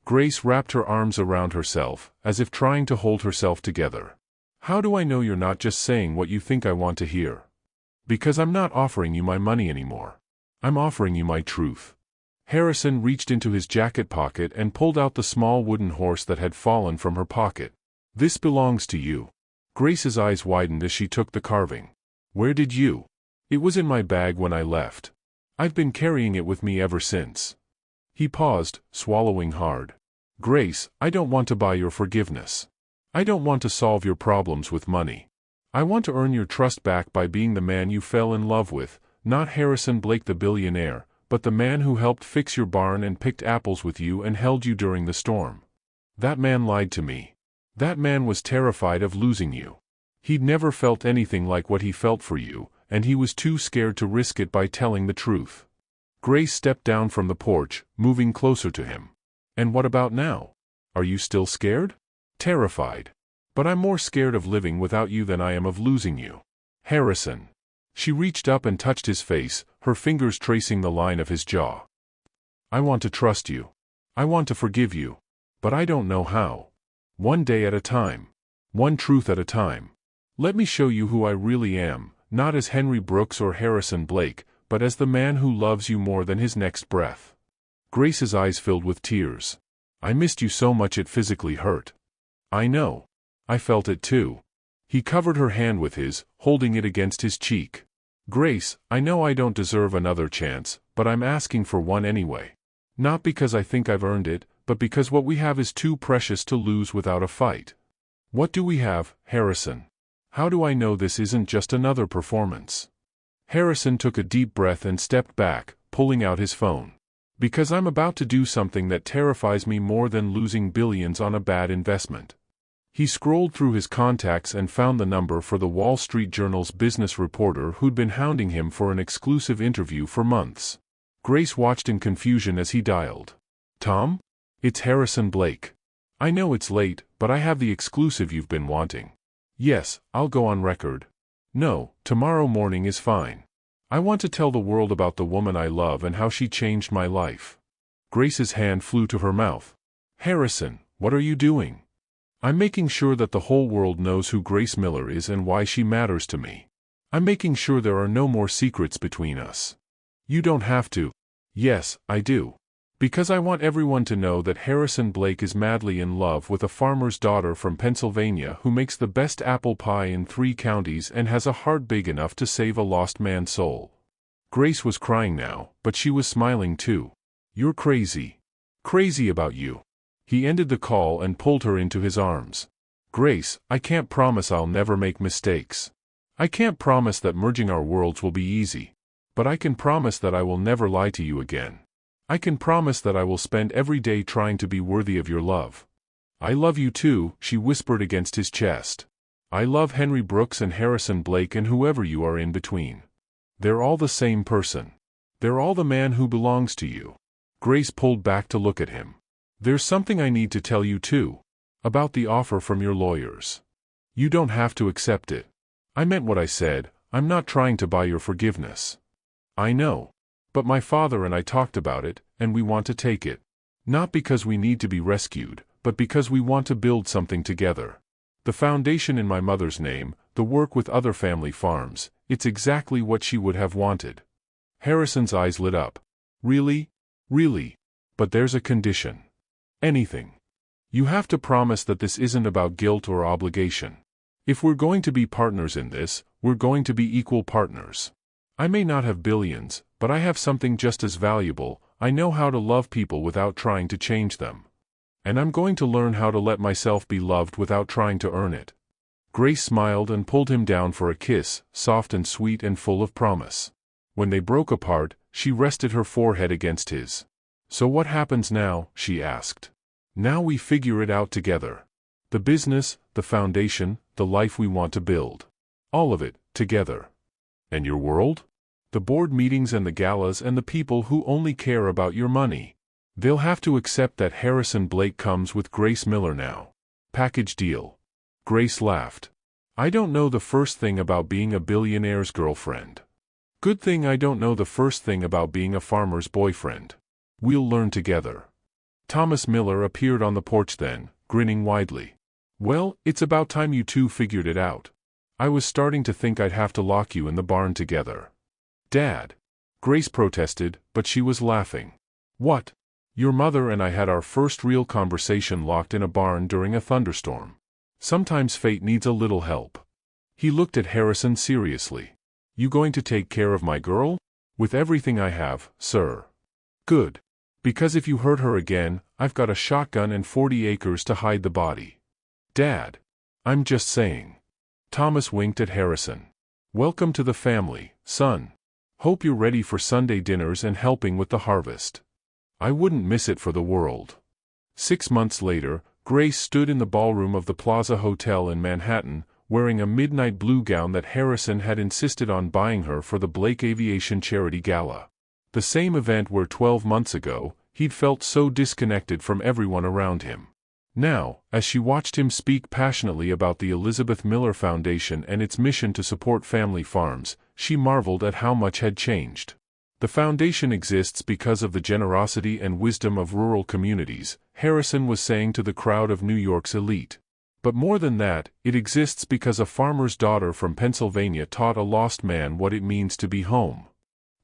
Grace wrapped her arms around herself, as if trying to hold herself together. "How do I know you're not just saying what you think I want to hear? Because I'm not offering you my money anymore. I'm offering you my truth." Harrison reached into his jacket pocket and pulled out the small wooden horse that had fallen from her pocket. "This belongs to you." Grace's eyes widened as she took the carving. "Where did you?" "It was in my bag when I left. I've been carrying it with me ever since." He paused, swallowing hard. "Grace, I don't want to buy your forgiveness. I don't want to solve your problems with money. I want to earn your trust back by being the man you fell in love with, not Harrison Blake the billionaire, but the man who helped fix your barn and picked apples with you and held you during the storm. That man lied to me. That man was terrified of losing you. He'd never felt anything like what he felt for you, and he was too scared to risk it by telling the truth." Grace stepped down from the porch, moving closer to him. "And what about now? Are you still scared?" "Terrified. But I'm more scared of living without you than I am of losing you. Harrison." She reached up and touched his face, her fingers tracing the line of his jaw. "I want to trust you. I want to forgive you. But I don't know how. One day at a time. One truth at a time. Let me show you who I really am, not as Henry Brooks or Harrison Blake, but as the man who loves you more than his next breath." Grace's eyes filled with tears. "I missed you so much it physically hurt." "I know. I felt it too." He covered her hand with his, holding it against his cheek. "Grace, I know I don't deserve another chance, but I'm asking for one anyway. Not because I think I've earned it, but because what we have is too precious to lose without a fight." "What do we have, Harrison? How do I know this isn't just another performance?" Harrison took a deep breath and stepped back, pulling out his phone. "Because I'm about to do something that terrifies me more than losing billions on a bad investment." He scrolled through his contacts and found the number for the Wall Street Journal's business reporter who'd been hounding him for an exclusive interview for months. Grace watched in confusion as he dialed. "Tom? It's Harrison Blake. I know it's late, but I have the exclusive you've been wanting." "Yes, I'll go on record." "No, tomorrow morning is fine. I want to tell the world about the woman I love and how she changed my life." Grace's hand flew to her mouth. "Harrison, what are you doing?" I'm making sure that the whole world knows who Grace Miller is and why she matters to me. I'm making sure there are no more secrets between us. You don't have to. Yes, I do. Because I want everyone to know that Harrison Blake is madly in love with a farmer's daughter from Pennsylvania who makes the best apple pie in 3 counties and has a heart big enough to save a lost man's soul. Grace was crying now, but she was smiling too. You're crazy. Crazy about you. He ended the call and pulled her into his arms. Grace, I can't promise I'll never make mistakes. I can't promise that merging our worlds will be easy. But I can promise that I will never lie to you again. I can promise that I will spend every day trying to be worthy of your love. I love you too, she whispered against his chest. I love Henry Brooks and Harrison Blake and whoever you are in between. They're all the same person. They're all the man who belongs to you. Grace pulled back to look at him. There's something I need to tell you too. About the offer from your lawyers. You don't have to accept it. I meant what I said, I'm not trying to buy your forgiveness. I know. But my father and I talked about it, and we want to take it. Not because we need to be rescued, but because we want to build something together. The foundation in my mother's name, the work with other family farms, it's exactly what she would have wanted. Harrison's eyes lit up. Really? Really? But there's a condition. Anything. You have to promise that this isn't about guilt or obligation. If we're going to be partners in this, we're going to be equal partners. I may not have billions, but I have something just as valuable. I know how to love people without trying to change them. And I'm going to learn how to let myself be loved without trying to earn it. Grace smiled and pulled him down for a kiss, soft and sweet and full of promise. When they broke apart, she rested her forehead against his. So what happens now? She asked. Now we figure it out together. The business, the foundation, the life we want to build. All of it, together. And your world? The board meetings and the galas and the people who only care about your money. They'll have to accept that Harrison Blake comes with Grace Miller now. Package deal. Grace laughed. I don't know the first thing about being a billionaire's girlfriend. Good thing I don't know the first thing about being a farmer's boyfriend. We'll learn together. Thomas Miller appeared on the porch then, grinning widely. Well, it's about time you two figured it out. I was starting to think I'd have to lock you in the barn together. Dad. Grace protested, but she was laughing. What? Your mother and I had our first real conversation locked in a barn during a thunderstorm. Sometimes fate needs a little help. He looked at Harrison seriously. You going to take care of my girl? With everything I have, sir. Good. Because if you hurt her again, I've got a shotgun and 40 acres to hide the body. Dad. I'm just saying. Thomas winked at Harrison. Welcome to the family, son. Hope you're ready for Sunday dinners and helping with the harvest. I wouldn't miss it for the world. 6 months later, Grace stood in the ballroom of the Plaza Hotel in Manhattan, wearing a midnight blue gown that Harrison had insisted on buying her for the Blake Aviation Charity Gala. The same event where 12 months ago, he'd felt so disconnected from everyone around him. Now, as she watched him speak passionately about the Elizabeth Miller Foundation and its mission to support family farms, she marveled at how much had changed. The foundation exists because of the generosity and wisdom of rural communities, Harrison was saying to the crowd of New York's elite. But more than that, it exists because a farmer's daughter from Pennsylvania taught a lost man what it means to be home.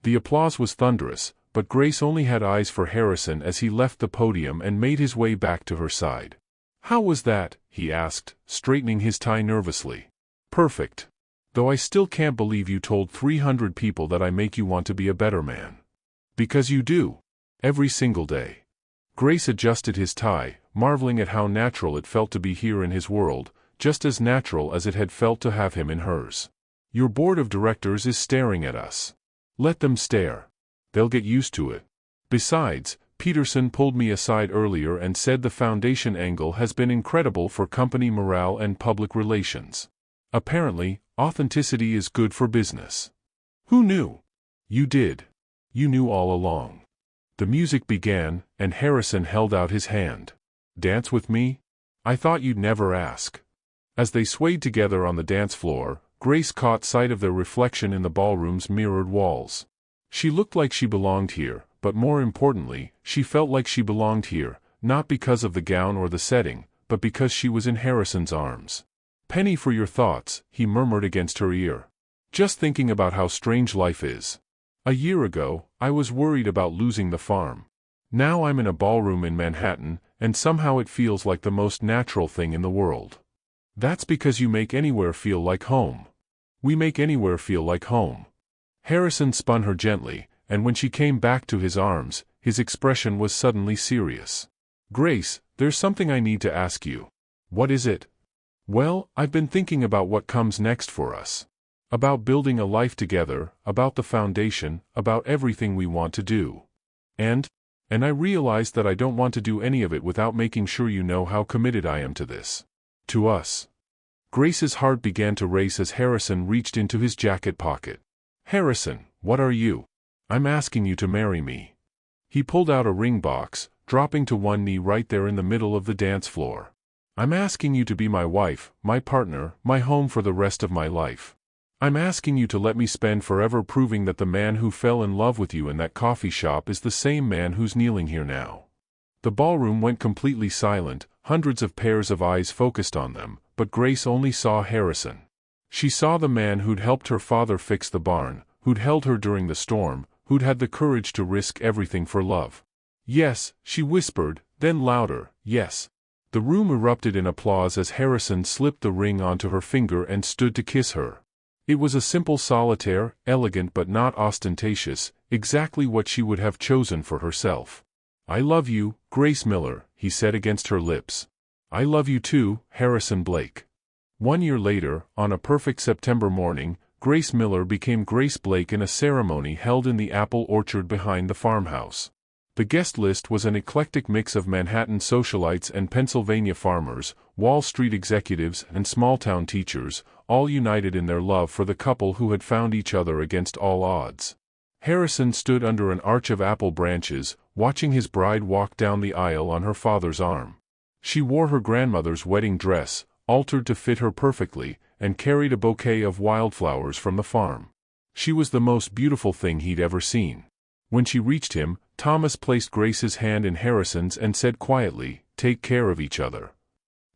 The applause was thunderous, but Grace only had eyes for Harrison as he left the podium and made his way back to her side. How was that? He asked, straightening his tie nervously. Perfect. Though I still can't believe you told 300 people that I make you want to be a better man. Because you do. Every single day. Grace adjusted his tie, marveling at how natural it felt to be here in his world, just as natural as it had felt to have him in hers. Your board of directors is staring at us. Let them stare. They'll get used to it. Besides, Peterson pulled me aside earlier and said the foundation angle has been incredible for company morale and public relations. Apparently, authenticity is good for business. Who knew? You did. You knew all along. The music began, and Harrison held out his hand. Dance with me? I thought you'd never ask. As they swayed together on the dance floor, Grace caught sight of their reflection in the ballroom's mirrored walls. She looked like she belonged here, but more importantly, she felt like she belonged here, not because of the gown or the setting, but because she was in Harrison's arms. "Penny, for your thoughts," he murmured against her ear. "Just thinking about how strange life is. A year ago, I was worried about losing the farm. Now I'm in a ballroom in Manhattan, and somehow it feels like the most natural thing in the world." "That's because you make anywhere feel like home. We make anywhere feel like home." Harrison spun her gently, and when she came back to his arms, his expression was suddenly serious. "Grace, there's something I need to ask you." "What is it?" "Well, I've been thinking about what comes next for us. About building a life together, about the foundation, about everything we want to do. And I realized that I don't want to do any of it without making sure you know how committed I am to this. To us." Grace's heart began to race as Harrison reached into his jacket pocket. "Harrison, what are you?" "I'm asking you to marry me." He pulled out a ring box, dropping to one knee right there in the middle of the dance floor. "I'm asking you to be my wife, my partner, my home for the rest of my life. I'm asking you to let me spend forever proving that the man who fell in love with you in that coffee shop is the same man who's kneeling here now." The ballroom went completely silent, hundreds of pairs of eyes focused on them, but Grace only saw Harrison. She saw the man who'd helped her father fix the barn, who'd held her during the storm, who'd had the courage to risk everything for love. "Yes," she whispered, then louder, "yes." The room erupted in applause as Harrison slipped the ring onto her finger and stood to kiss her. It was a simple solitaire, elegant but not ostentatious, exactly what she would have chosen for herself. "I love you, Grace Miller," he said against her lips. "I love you too, Harrison Blake." 1 year later, on a perfect September morning, Grace Miller became Grace Blake in a ceremony held in the apple orchard behind the farmhouse. The guest list was an eclectic mix of Manhattan socialites and Pennsylvania farmers, Wall Street executives and small-town teachers, all united in their love for the couple who had found each other against all odds. Harrison stood under an arch of apple branches, watching his bride walk down the aisle on her father's arm. She wore her grandmother's wedding dress, altered to fit her perfectly, and carried a bouquet of wildflowers from the farm. She was the most beautiful thing he'd ever seen. When she reached him, Thomas placed Grace's hand in Harrison's and said quietly, "Take care of each other."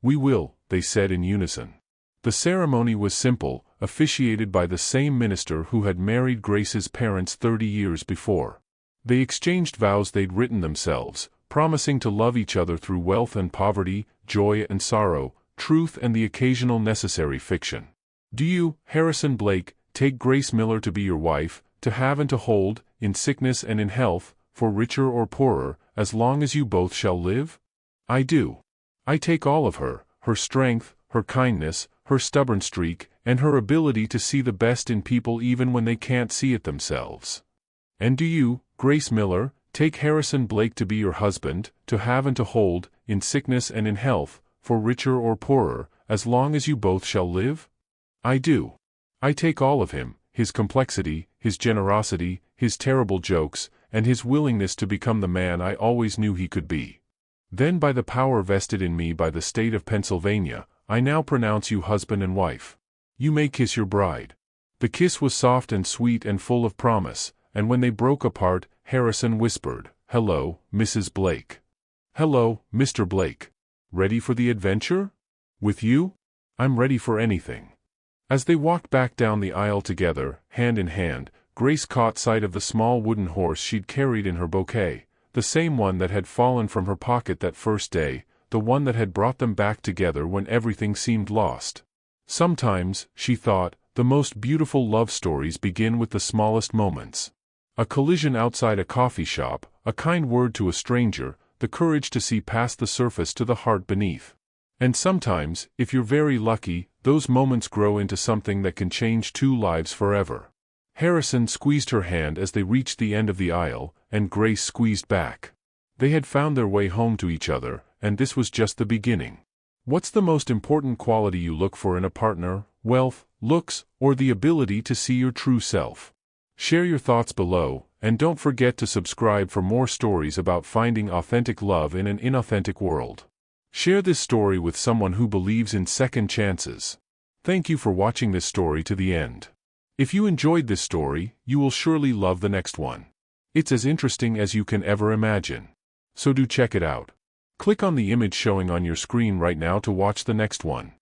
"We will," they said in unison. The ceremony was simple, officiated by the same minister who had married Grace's parents 30 years before. They exchanged vows they'd written themselves, promising to love each other through wealth and poverty, joy and sorrow, truth and the occasional necessary fiction. "Do you, Harrison Blake, take Grace Miller to be your wife, to have and to hold, in sickness and in health, for richer or poorer, as long as you both shall live?" "I do. I take all of her, her strength, her kindness, her stubborn streak, and her ability to see the best in people even when they can't see it themselves." "And do you, Grace Miller, take Harrison Blake to be your husband, to have and to hold, in sickness and in health, for richer or poorer, as long as you both shall live?" "I do. I take all of him, his complexity, his generosity, his terrible jokes, and his willingness to become the man I always knew he could be. Then by the power vested in me by the state of Pennsylvania, I now pronounce you husband and wife. You may kiss your bride." The kiss was soft and sweet and full of promise, and when they broke apart, Harrison whispered, "Hello, Mrs. Blake." "Hello, Mr. Blake. Ready for the adventure? With you? I'm ready for anything." As they walked back down the aisle together, hand in hand, Grace caught sight of the small wooden horse she'd carried in her bouquet, the same one that had fallen from her pocket that first day, the one that had brought them back together when everything seemed lost. Sometimes, she thought, the most beautiful love stories begin with the smallest moments. A collision outside a coffee shop, a kind word to a stranger, the courage to see past the surface to the heart beneath. And sometimes, if you're very lucky, those moments grow into something that can change two lives forever. Harrison squeezed her hand as they reached the end of the aisle, and Grace squeezed back. They had found their way home to each other, and this was just the beginning. What's the most important quality you look for in a partner? Wealth, looks, or the ability to see your true self? Share your thoughts below, and don't forget to subscribe for more stories about finding authentic love in an inauthentic world. Share this story with someone who believes in second chances. Thank you for watching this story to the end. If you enjoyed this story, you will surely love the next one. It's as interesting as you can ever imagine. So do check it out. Click on the image showing on your screen right now to watch the next one.